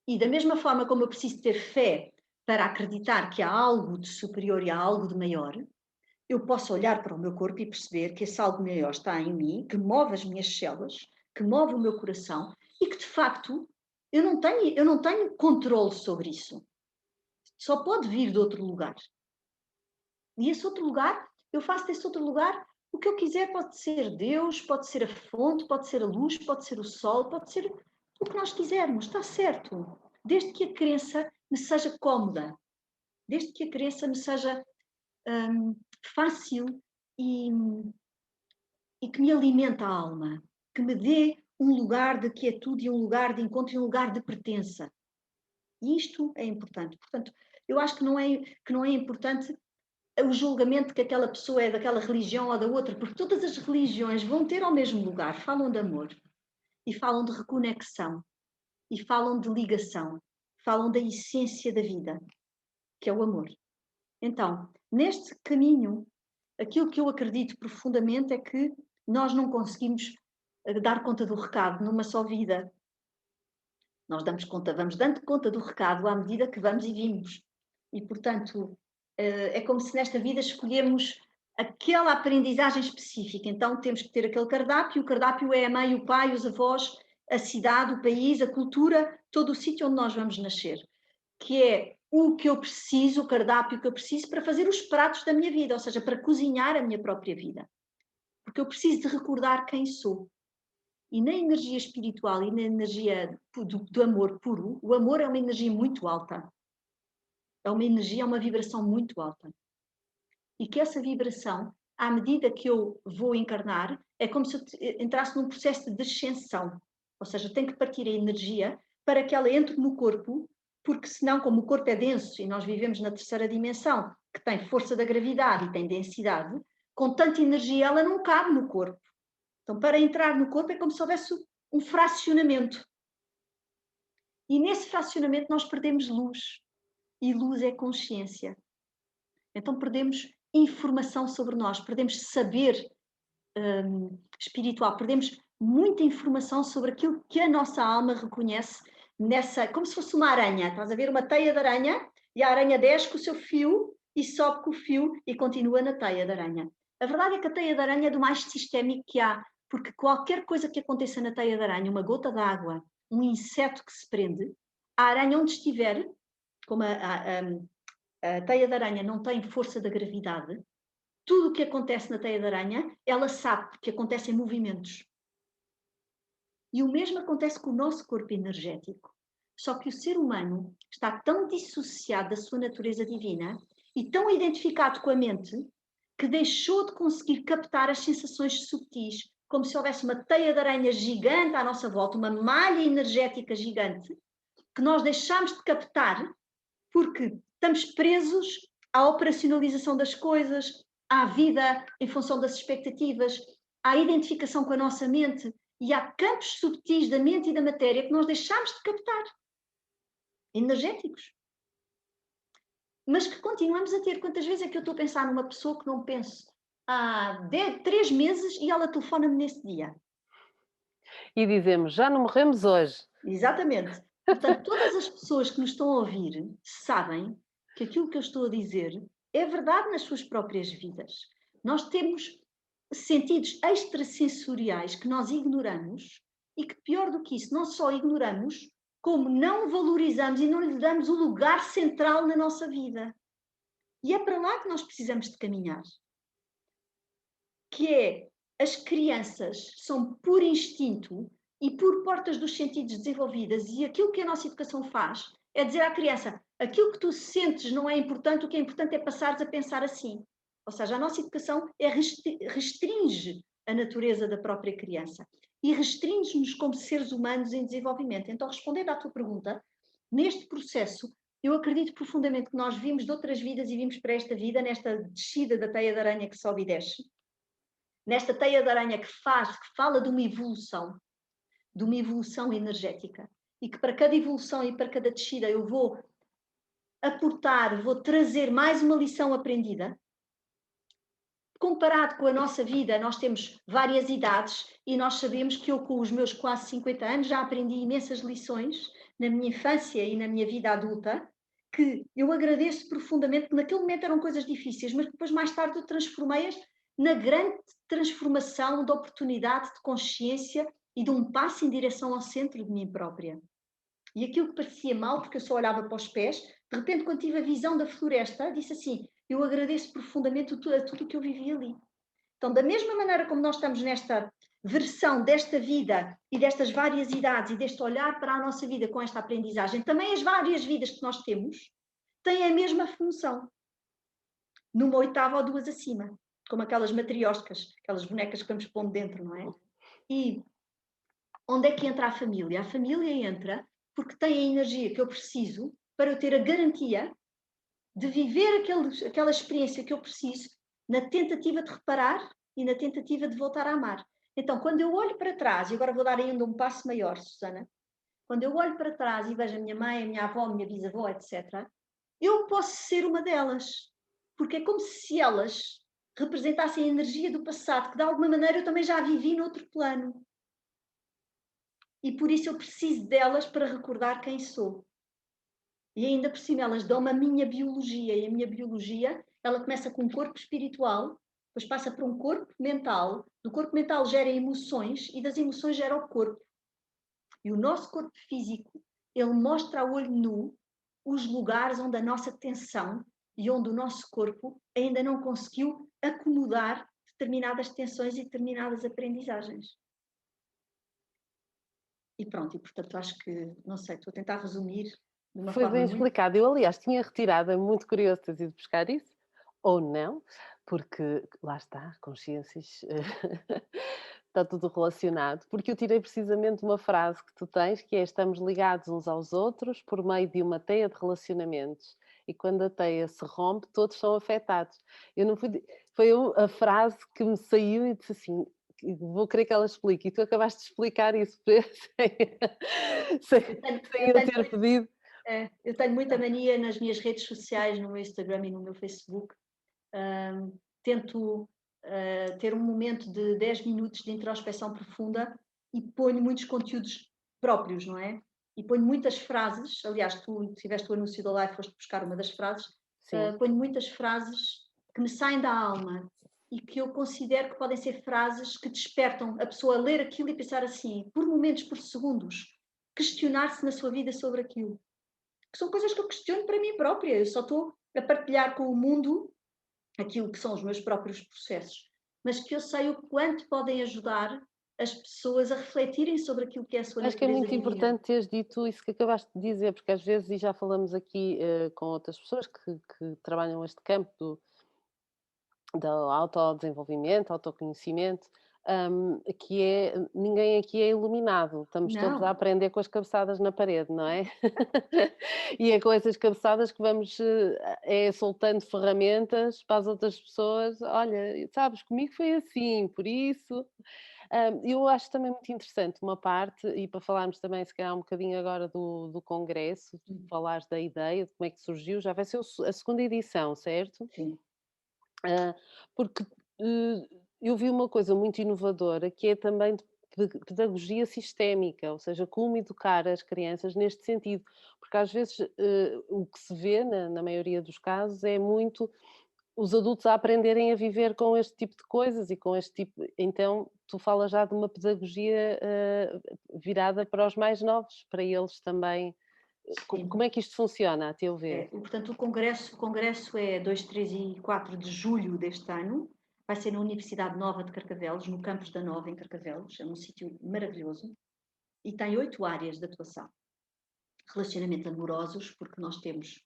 S2: E da mesma forma como eu preciso ter fé para acreditar que há algo de superior e há algo de maior, eu posso olhar para o meu corpo e perceber que esse algo maior está em mim, que move as minhas células, que move o meu coração e que, de facto, eu não tenho controle sobre isso. Só pode vir de outro lugar. E esse outro lugar, eu faço desse outro lugar o que eu quiser. Pode ser Deus, pode ser a fonte, pode ser a luz, pode ser o sol, pode ser o que nós quisermos, está certo. Desde que a crença me seja cómoda, desde que a crença me seja fácil e, e que me alimenta a alma, que me dê um lugar de quietude e um lugar de encontro e um lugar de pertença. E isto é importante. Portanto, eu acho que não é importante o julgamento que aquela pessoa é daquela religião ou da outra, porque todas as religiões vão ter ao mesmo lugar, falam de amor, e falam de reconexão, e falam de ligação, falam da essência da vida, que é o amor. Então, neste caminho, aquilo que eu acredito profundamente é que nós não conseguimos dar conta do recado numa só vida. Nós damos conta, vamos dando conta do recado à medida que vamos e vimos. E, portanto, é como se nesta vida escolhemos aquela aprendizagem específica. Então, temos que ter aquele cardápio. O cardápio é a mãe, o pai, os avós, a cidade, o país, a cultura, todo o sítio onde nós vamos nascer. Que é o que eu preciso, o cardápio que eu preciso para fazer os pratos da minha vida, ou seja, para cozinhar a minha própria vida. porque eu preciso de recordar quem sou. E na energia espiritual e na energia do amor puro, o amor é uma energia muito alta. É uma energia, é uma vibração muito alta. E que essa vibração, à medida que eu vou encarnar, é como se eu entrasse num processo de descensão. Ou seja, eu tenho que partir a energia para que ela entre no corpo, porque senão, como o corpo é denso e nós vivemos na terceira dimensão, que tem força da gravidade e tem densidade, com tanta energia ela não cabe no corpo. Então, para entrar no corpo é como se houvesse um fracionamento. E nesse fracionamento nós perdemos luz. E luz é consciência. Então perdemos informação sobre nós, perdemos saber espiritual, perdemos muita informação sobre aquilo que a nossa alma reconhece nessa, como se fosse uma aranha. Estás a ver uma teia de aranha e a aranha desce com o seu fio e sobe com o fio e continua na teia de aranha. A verdade é que a teia de aranha é do mais sistémico que há, porque qualquer coisa que aconteça na teia de aranha, uma gota d'água, um inseto que se prende, a aranha onde estiver, como a teia de aranha não tem força da gravidade, tudo o que acontece na teia de aranha, ela sabe, porque acontece em movimentos. E o mesmo acontece com o nosso corpo energético. Só que o ser humano está tão dissociado da sua natureza divina e tão identificado com a mente que deixou de conseguir captar as sensações subtis, como se houvesse uma teia de aranha gigante à nossa volta, uma malha energética gigante, que nós deixamos de captar porque estamos presos à operacionalização das coisas, à vida em função das expectativas, à identificação com a nossa mente e há campos subtis da mente e da matéria que nós deixamos de captar, energéticos. Mas que continuamos a ter. Quantas vezes é que eu estou a pensar numa pessoa que não penso há 3 meses e ela telefona-me nesse dia?
S1: E dizemos, já não morremos hoje.
S2: Exatamente. Portanto, todas as pessoas que nos estão a ouvir sabem que aquilo que eu estou a dizer é verdade nas suas próprias vidas. Nós temos sentidos extrasensoriais que nós ignoramos e que, pior do que isso, não só ignoramos, como não valorizamos e não lhe damos o lugar central na nossa vida. E é para lá que nós precisamos de caminhar. Que é, as crianças são por instinto e por portas dos sentidos desenvolvidas, e aquilo que a nossa educação faz é dizer à criança, aquilo que tu sentes não é importante, o que é importante é passares a pensar assim. Ou seja, a nossa educação restringe a natureza da própria criança e restringe-nos como seres humanos em desenvolvimento. Então, respondendo à tua pergunta, neste processo, eu acredito profundamente que nós vimos de outras vidas e vimos para esta vida, nesta descida da teia de aranha que sobe e desce, nesta teia de aranha que fala de uma evolução energética, e que para cada evolução e para cada descida eu vou aportar, vou trazer mais uma lição aprendida. Comparado com a nossa vida, nós temos várias idades e nós sabemos que eu, com os meus quase 50 anos, já aprendi imensas lições na minha infância e na minha vida adulta, que eu agradeço profundamente, porque naquele momento eram coisas difíceis, mas depois mais tarde eu transformei-as na grande transformação de oportunidade, de consciência e de um passo em direção ao centro de mim própria. E aquilo que parecia mal, porque eu só olhava para os pés, de repente, quando tive a visão da floresta, disse assim, eu agradeço profundamente a tudo o que eu vivi ali. Então, da mesma maneira como nós estamos nesta versão desta vida e destas várias idades e deste olhar para a nossa vida com esta aprendizagem, também as várias vidas que nós temos têm a mesma função. Numa oitava ou duas acima, como aquelas matrioscas, aquelas bonecas que vamos pondo dentro, não é? E onde é que entra a família? A família entra porque tem a energia que eu preciso para eu ter a garantia de viver aquela experiência que eu preciso na tentativa de reparar e na tentativa de voltar a amar. Então, quando eu olho para trás, e agora vou dar ainda um passo maior, Susana, quando eu olho para trás e vejo a minha mãe, a minha avó, a minha bisavó, etc., eu posso ser uma delas, porque é como se elas representassem a energia do passado, que de alguma maneira eu também já vivi noutro plano. E por isso eu preciso delas para recordar quem sou. E ainda por cima elas dão-me a minha biologia, e a minha biologia, ela começa com um corpo espiritual, depois passa para um corpo mental, do corpo mental gera emoções, e das emoções gera o corpo. E o nosso corpo físico, ele mostra a olho nu os lugares onde a nossa tensão e onde o nosso corpo ainda não conseguiu acomodar determinadas tensões e determinadas aprendizagens. E pronto, e portanto acho que, não sei, estou a tentar resumir de uma
S1: Foi
S2: forma
S1: bem
S2: muito...
S1: explicado. Eu, aliás, tinha retirado, é muito curioso teres ido buscar isso, ou não, porque lá está, consciências, está tudo relacionado. Porque eu tirei precisamente uma frase que tu tens, que é: estamos ligados uns aos outros por meio de uma teia de relacionamentos. E quando a teia se rompe, todos são afetados. Eu não fui, foi a frase que me saiu e disse assim: vou querer que ela explique. E tu acabaste de explicar isso sem,
S2: Eu tenho,
S1: sem
S2: eu
S1: eu
S2: tenho,
S1: ter pedido.
S2: eu tenho muita mania nas minhas redes sociais, no meu Instagram e no meu Facebook. Tento ter um momento de 10 minutos de introspeção profunda e ponho muitos conteúdos próprios, não é? E ponho muitas frases, aliás, tu tiveste o anúncio da live, foste buscar uma das frases,
S1: Sim.
S2: ponho muitas frases que me saem da alma e que eu considero que podem ser frases que despertam a pessoa a ler aquilo e pensar assim, por momentos, por segundos, questionar-se na sua vida sobre aquilo. Que são coisas que eu questiono para mim própria, eu só estou a partilhar com o mundo aquilo que são os meus próprios processos, mas que eu sei o quanto podem ajudar as pessoas a refletirem sobre aquilo que é a sua
S1: Acho que é
S2: natureza
S1: muito
S2: divina.
S1: importante teres dito isso que acabaste de dizer, porque às vezes, e já falamos aqui com outras pessoas que trabalham este campo do autodesenvolvimento, autoconhecimento, que é ninguém aqui é iluminado, estamos todos a
S2: Não,
S1: aprender com as cabeçadas na parede, não é? E é com essas cabeçadas que vamos soltando ferramentas para as outras pessoas. Olha, sabes, comigo foi assim, por isso. Eu acho também muito interessante uma parte, e para falarmos também, se calhar, um bocadinho agora do congresso, tu falares da ideia, de como é que surgiu, já vai ser a segunda edição, certo?
S2: sim,
S1: Ah, porque eu vi uma coisa muito inovadora que é também de pedagogia sistémica, ou seja, como educar as crianças neste sentido, porque às vezes o que se vê, na maioria dos casos, é muito os adultos a aprenderem a viver com este tipo de coisas e com este tipo. Então, tu falas já de uma pedagogia virada para os mais novos, para eles também. Como
S2: sim.
S1: é que isto funciona, a teu ver?
S2: Portanto, o congresso é 2, 3 e 4 de julho deste ano. Vai ser na Universidade Nova de Carcavelos, no campus da Nova, em Carcavelos. É um sítio maravilhoso. E tem 8 áreas de atuação. Relacionamentos amorosos, porque nós temos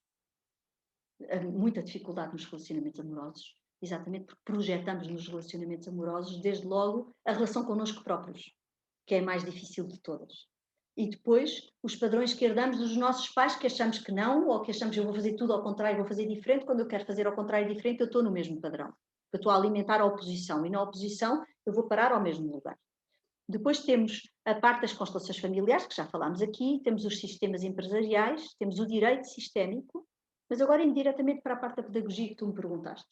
S2: muita dificuldade nos relacionamentos amorosos, exatamente porque projetamos nos relacionamentos amorosos, desde logo, a relação connosco próprios, que é a mais difícil de todas. E depois, os padrões que herdamos dos nossos pais, que achamos que não, ou que achamos que eu vou fazer tudo ao contrário, vou fazer diferente, quando eu quero fazer ao contrário diferente, eu estou no mesmo padrão. Eu estou a alimentar a oposição, e na oposição eu vou parar ao mesmo lugar. Depois temos a parte das constelações familiares, que já falámos aqui, temos os sistemas empresariais, temos o direito sistémico, mas agora indo diretamente para a parte da pedagogia que tu me perguntaste.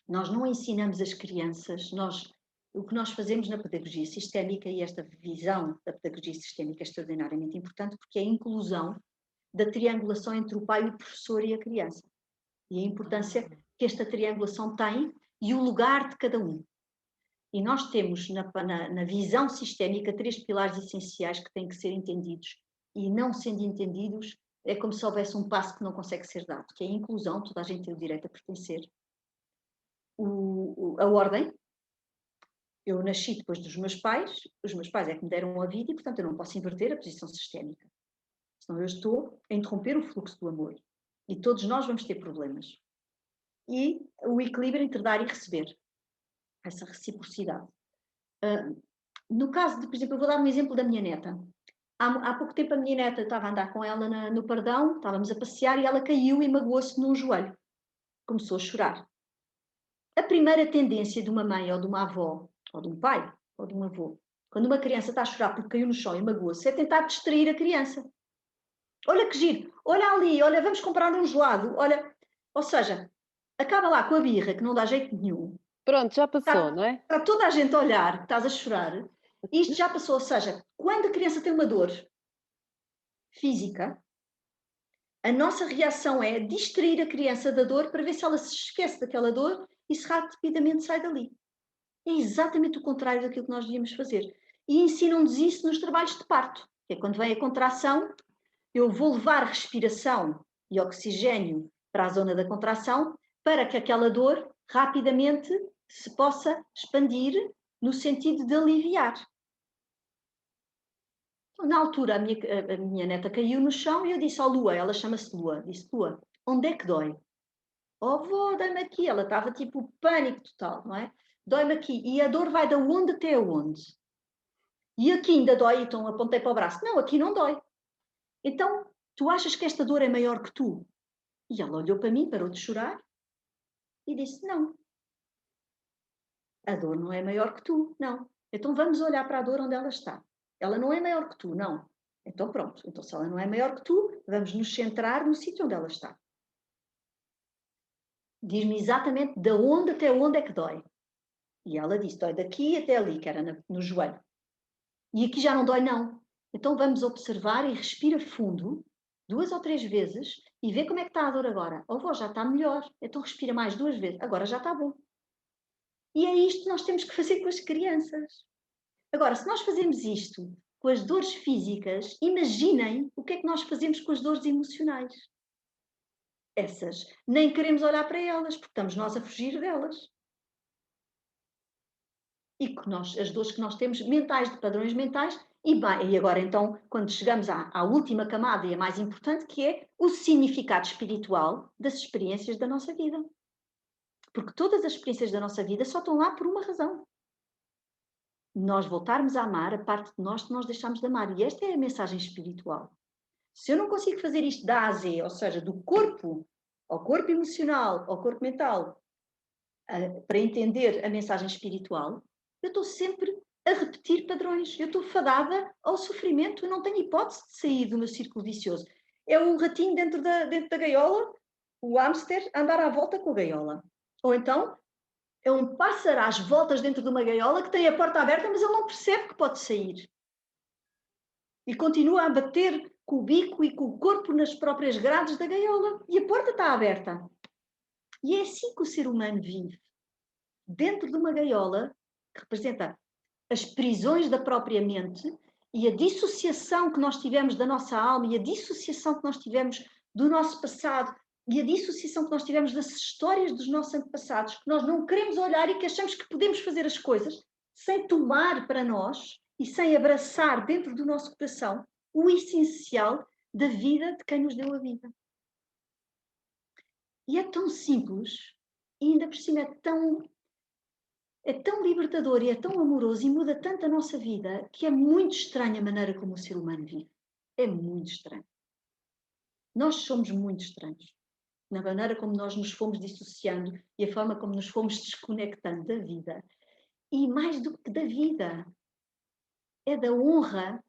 S2: Nós não ensinamos as crianças, o que nós fazemos na pedagogia sistémica, e esta visão da pedagogia sistémica é extraordinariamente importante, porque é a inclusão da triangulação entre o pai, o professor e a criança. E a importância que esta triangulação tem e o lugar de cada um. E nós temos na visão sistémica 3 pilares essenciais que têm que ser entendidos, e não sendo entendidos é como se houvesse um passo que não consegue ser dado, que é a inclusão, toda a gente tem o direito a pertencer. A ordem, eu nasci depois dos meus pais, os meus pais é que me deram a vida e, portanto, eu não posso inverter a posição sistémica. Senão eu estou a interromper o fluxo do amor. E todos nós vamos ter problemas. E o equilíbrio entre dar e receber. Essa reciprocidade. No caso de, por exemplo, eu vou dar um exemplo da minha neta. Há pouco tempo a minha neta estava a andar com ela no Pardão, estávamos a passear e ela caiu e magoou-se num joelho. Começou a chorar. A primeira tendência de uma mãe ou de uma avó, ou de um pai, ou de um avô, quando uma criança está a chorar porque caiu no chão e magoou-se, é tentar distrair a criança. Olha que giro, olha ali, olha, vamos comprar um gelado, olha. Ou seja, acaba lá com a birra, que não dá jeito nenhum.
S1: Pronto, já passou,
S2: Está,
S1: não é?
S2: está toda a gente a olhar que estás a chorar. Isto já passou, ou seja, quando a criança tem uma dor física, a nossa reação é distrair a criança da dor para ver se ela se esquece daquela dor e se rapidamente sai dali. É exatamente o contrário daquilo que nós devíamos fazer. E ensinam-nos isso nos trabalhos de parto, que é quando vem a contração, eu vou levar respiração e oxigênio para a zona da contração para que aquela dor rapidamente se possa expandir no sentido de aliviar. Na altura, a minha neta caiu no chão e eu disse à Lua, ela chama-se Lua, disse, Lua, onde é que dói? Oh, vó, dói-me aqui. Ela estava tipo pânico total, não é? Dói-me aqui. E a dor vai de onde até onde? E aqui ainda dói, então apontei para o braço. Não, aqui não dói. Então, tu achas que esta dor é maior que tu? E ela olhou para mim, parou de chorar e disse, não, a dor não é maior que tu, não. Então vamos olhar para a dor onde ela está. Ela não é maior que tu, não. Então pronto, então se ela não é maior que tu, vamos nos centrar no sítio onde ela está. Diz-me exatamente de onde até onde é que dói. E ela disse, dói daqui até ali, que era no joelho. E aqui já não dói, não. Então vamos observar e respira fundo, 2 ou 3 vezes, e vê como é que está a dor agora. Oh, vó, já está melhor. Então respira mais 2 vezes. Agora já está bom. E é isto que nós temos que fazer com as crianças. Agora, se nós fazemos isto com as dores físicas, imaginem o que é que nós fazemos com as dores emocionais. Essas, nem queremos olhar para elas, porque estamos nós a fugir delas. E que as dores que nós temos mentais, de padrões mentais, e agora então, quando chegamos à última camada e a mais importante, que é o significado espiritual das experiências da nossa vida. Porque todas as experiências da nossa vida só estão lá por uma razão. Nós voltarmos a amar a parte de nós que nós deixamos de amar. E esta é a mensagem espiritual. Se eu não consigo fazer isto da A a Z, ou seja, do corpo ao corpo emocional, ao corpo mental, para entender a mensagem espiritual, eu estou sempre a repetir padrões. Eu estou fadada ao sofrimento. Eu não tenho hipótese de sair do meu círculo vicioso. É o ratinho dentro da gaiola, o hamster, andar à volta com a gaiola. Ou então, é um pássaro às voltas dentro de uma gaiola que tem a porta aberta, mas ele não percebe que pode sair. E continua a bater com o bico e com o corpo nas próprias grades da gaiola. E a porta está aberta. E é assim que o ser humano vive. Dentro de uma gaiola, que representa as prisões da própria mente e a dissociação que nós tivemos da nossa alma e a dissociação que nós tivemos do nosso passado e a dissociação que nós tivemos das histórias dos nossos antepassados, que nós não queremos olhar e que achamos que podemos fazer as coisas sem tomar para nós e sem abraçar dentro do nosso coração o essencial da vida de quem nos deu a vida. E é tão simples e ainda por cima é tão libertador e é tão amoroso e muda tanto a nossa vida que é muito estranha a maneira como o ser humano vive. É muito estranho. Nós somos muito estranhos. Na maneira como nós nos fomos dissociando e a forma como nos fomos desconectando da vida. E mais do que da vida, é da honra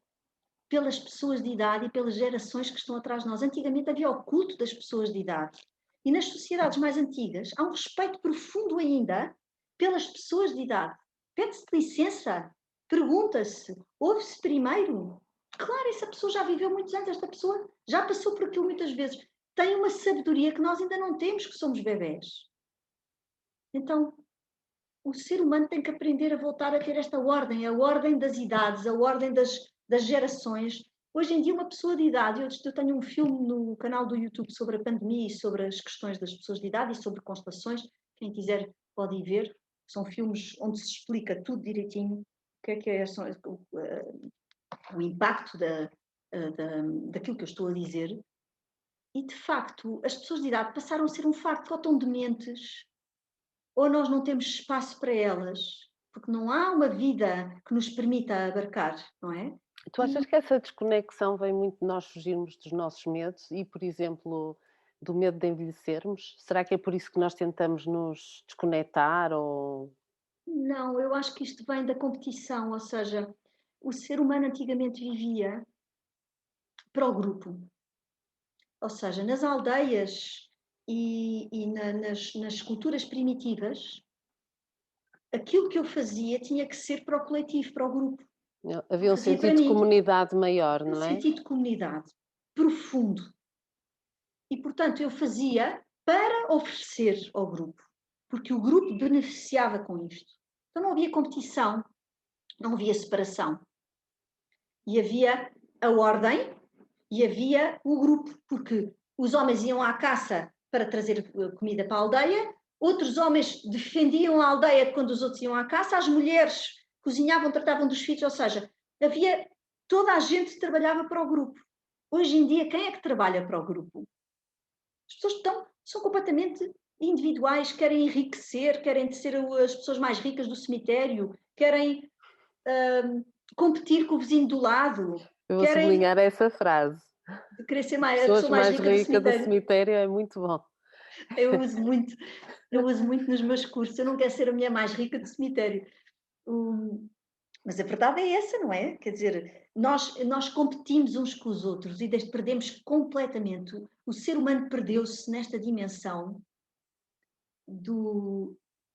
S2: pelas pessoas de idade e pelas gerações que estão atrás de nós. Antigamente havia o culto das pessoas de idade. E nas sociedades mais antigas há um respeito profundo ainda pelas pessoas de idade. Pede-se licença, pergunta-se, ouve-se primeiro. Claro, essa pessoa já viveu muitos anos, esta pessoa já passou por aquilo muitas vezes. Tem uma sabedoria que nós ainda não temos, que somos bebés. Então, o ser humano tem que aprender a voltar a ter esta ordem, a ordem das idades, a ordem das gerações. Hoje em dia, uma pessoa de idade, eu tenho um filme no canal do YouTube sobre a pandemia e sobre as questões das pessoas de idade e sobre constelações. Quem quiser pode ir ver. São filmes onde se explica tudo direitinho, o que é o impacto daquilo que eu estou a dizer. E, de facto, as pessoas de idade passaram a ser um fardo, ou tão dementes, ou nós não temos espaço para elas, porque não há uma vida que nos permita abarcar, não é?
S1: Tu achas que essa desconexão vem muito de nós fugirmos dos nossos medos e, por exemplo, do medo de envelhecermos? Será que é por isso que nós tentamos nos desconectar ou...
S2: Não, eu acho que isto vem da competição, ou seja, o ser humano antigamente vivia para o grupo. Ou seja, nas aldeias e nas culturas primitivas, aquilo que eu fazia tinha que ser para o coletivo, para o grupo.
S1: Havia um
S2: Fazia para
S1: sentido de
S2: mim.
S1: comunidade maior,
S2: Um
S1: não é?
S2: sentido de comunidade profundo. E, portanto, eu fazia para oferecer ao grupo, porque o grupo beneficiava com isto. Então não havia competição, não havia separação. E havia a ordem e havia o grupo, porque os homens iam à caça para trazer comida para a aldeia, outros homens defendiam a aldeia quando os outros iam à caça, as mulheres cozinhavam, tratavam dos filhos, ou seja, havia, toda a gente trabalhava para o grupo. Hoje em dia, quem é que trabalha para o grupo? As pessoas são completamente individuais, querem enriquecer, querem ser as pessoas mais ricas do cemitério, querem competir com o vizinho do lado,
S1: Eu vou
S2: querem
S1: sublinhar essa frase.
S2: querer ser a
S1: Pessoas
S2: pessoa mais
S1: mais
S2: rica do
S1: ricas do
S2: cemitério.
S1: cemitério é muito bom.
S2: Eu uso muito, nos meus cursos. Eu não quero ser a mulher mais rica do cemitério. Mas a verdade é essa, não é? Quer dizer, nós competimos uns com os outros e perdemos completamente. O ser humano perdeu-se nesta dimensão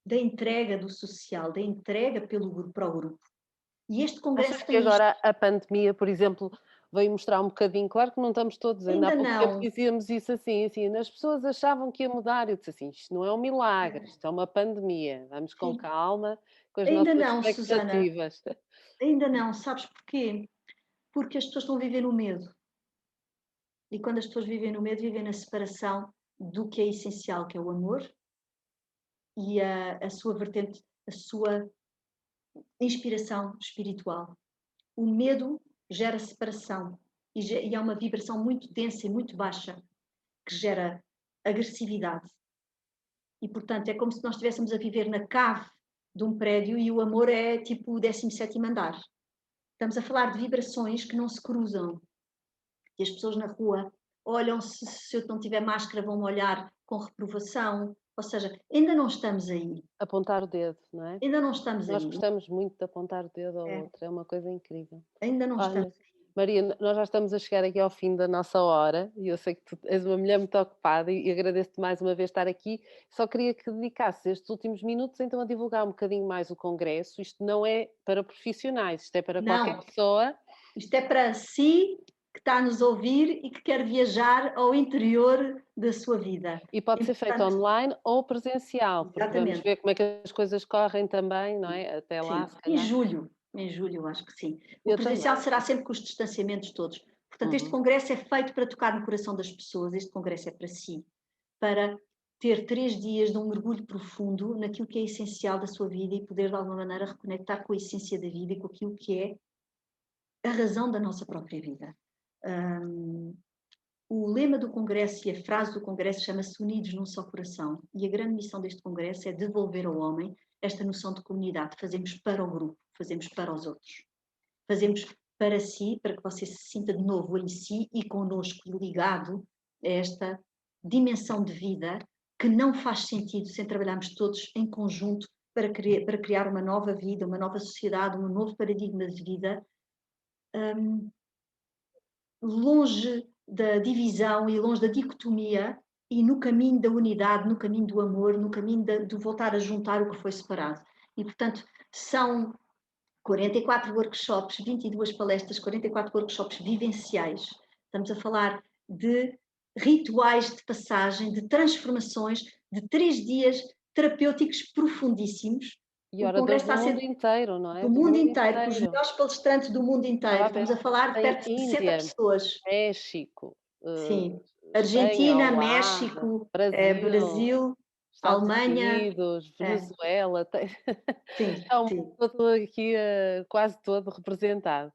S2: da entrega do social, da entrega para o grupo. E este
S1: Achas
S2: congresso
S1: que
S2: tem isto.
S1: agora a pandemia, por exemplo, veio mostrar um bocadinho, claro que não estamos todos, ainda há
S2: Ainda
S1: pouco tempo
S2: não.
S1: dizíamos isso assim, as pessoas achavam que ia mudar, eu disse assim, isto não é um milagre, isto é uma pandemia, vamos com
S2: Sim.
S1: calma, com as
S2: Ainda
S1: nossas
S2: não, Susana.
S1: expectativas.
S2: Ainda não. Sabes porquê? Porque as pessoas estão a viver no medo. E quando as pessoas vivem no medo, vivem na separação do que é essencial, que é o amor, e a sua vertente, a sua inspiração espiritual. O medo gera separação e é uma vibração muito densa e muito baixa que gera agressividade. E, portanto, é como se nós estivéssemos a viver na cave de um prédio e o amor é tipo o 17º andar. Estamos a falar de vibrações que não se cruzam. E as pessoas na rua olham, se eu não tiver máscara, vão-me olhar com reprovação. Ou seja, ainda não estamos aí.
S1: Apontar o dedo, não é?
S2: Ainda não estamos
S1: Nós
S2: aí.
S1: gostamos muito de apontar o dedo ao
S2: É,
S1: outro, é uma coisa incrível.
S2: ainda não
S1: Olha,
S2: estamos aí.
S1: Maria, nós já estamos a chegar aqui ao fim da nossa hora e eu sei que tu és uma mulher muito ocupada e agradeço-te mais uma vez estar aqui. Só queria que dedicasses estes últimos minutos então a divulgar um bocadinho mais o congresso. Isto não é para profissionais, isto é para qualquer
S2: Não,
S1: pessoa
S2: isto é para si que está a nos ouvir e que quer viajar ao interior da sua vida.
S1: e pode
S2: E,
S1: ser feito
S2: portanto,
S1: online ou presencial, porque vamos
S2: exatamente.
S1: ver como é que as coisas correm também, não é? Até lá,
S2: Sim,
S1: se calhar.
S2: em julho, acho que sim. O
S1: Eu
S2: presencial
S1: também.
S2: será sempre com os distanciamentos todos. Portanto, este
S1: Uhum.
S2: congresso é feito para tocar no coração das pessoas, este congresso é para si, para ter 3 dias de um mergulho profundo naquilo que é essencial da sua vida e poder, de alguma maneira, reconectar com a essência da vida e com aquilo que é a razão da nossa própria vida. O lema do congresso e a frase do congresso chama-se Unidos num só coração. E a grande missão deste congresso é devolver ao homem esta noção de comunidade. Fazemos para o grupo, fazemos para os outros. Fazemos para si, para que você se sinta de novo em si e connosco ligado a esta dimensão de vida que não faz sentido sem trabalharmos todos em conjunto para criar uma nova vida, uma nova sociedade, um novo paradigma de vida, longe da divisão e longe da dicotomia e no caminho da unidade, no caminho do amor, no caminho de voltar a juntar o que foi separado. E, portanto, são 44 workshops, 22 palestras, 44 workshops vivenciais. Estamos a falar de rituais de passagem, de transformações, de 3 dias terapêuticos profundíssimos.
S1: E
S2: O congresso
S1: oradores do
S2: está a
S1: mundo
S2: ser
S1: inteiro, não é?
S2: do
S1: Do
S2: mundo
S1: mundo
S2: inteiro, com os
S1: inteiro.
S2: melhores palestrantes do mundo inteiro.
S1: Estava a ver,
S2: Estamos a falar de
S1: tem
S2: perto de 60
S1: Índia,
S2: pessoas.
S1: México,
S2: Sim.
S1: Espanha
S2: Argentina,
S1: ao lado,
S2: México,
S1: Brasil,
S2: Brasil,
S1: Estados
S2: Alemanha.
S1: Unidos,
S2: É,
S1: Venezuela, tem
S2: sim,
S1: está o mundo
S2: sim.
S1: todo aqui, quase todo representado.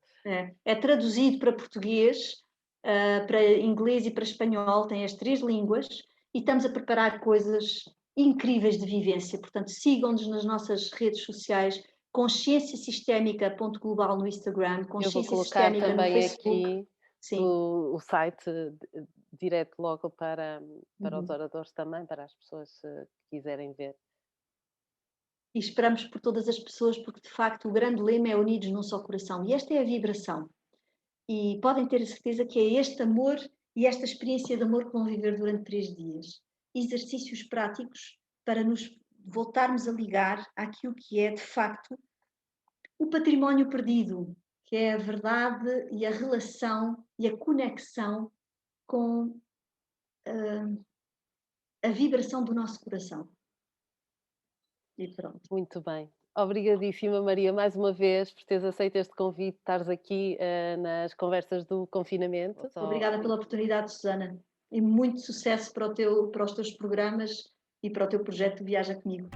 S2: É traduzido para português, para inglês e para espanhol, tem as 3 línguas, e estamos a preparar coisas incríveis de vivência. Portanto, sigam-nos nas nossas redes sociais, conscienciasistémica.global no Instagram,
S1: Eu vou
S2: Consciência
S1: colocar
S2: Sistémica no
S1: também
S2: Facebook.
S1: aqui
S2: Sim.
S1: o site direto logo para os
S2: Uhum.
S1: oradores também, para as pessoas que quiserem ver.
S2: E esperamos por todas as pessoas, porque de facto o grande lema é unidos num só coração. E esta é a vibração. E podem ter a certeza que é este amor e esta experiência de amor que vão viver durante 3 dias. Exercícios práticos para nos voltarmos a ligar àquilo que é de facto o património perdido, que é a verdade e a relação e a conexão com a vibração do nosso coração. E pronto.
S1: Muito bem. Obrigadíssima, Maria, mais uma vez, por teres aceito este convite, estares aqui nas conversas do confinamento.
S2: Obrigada pela oportunidade, Susana, e muito sucesso para os teus programas e para o teu projeto Viaja Comigo.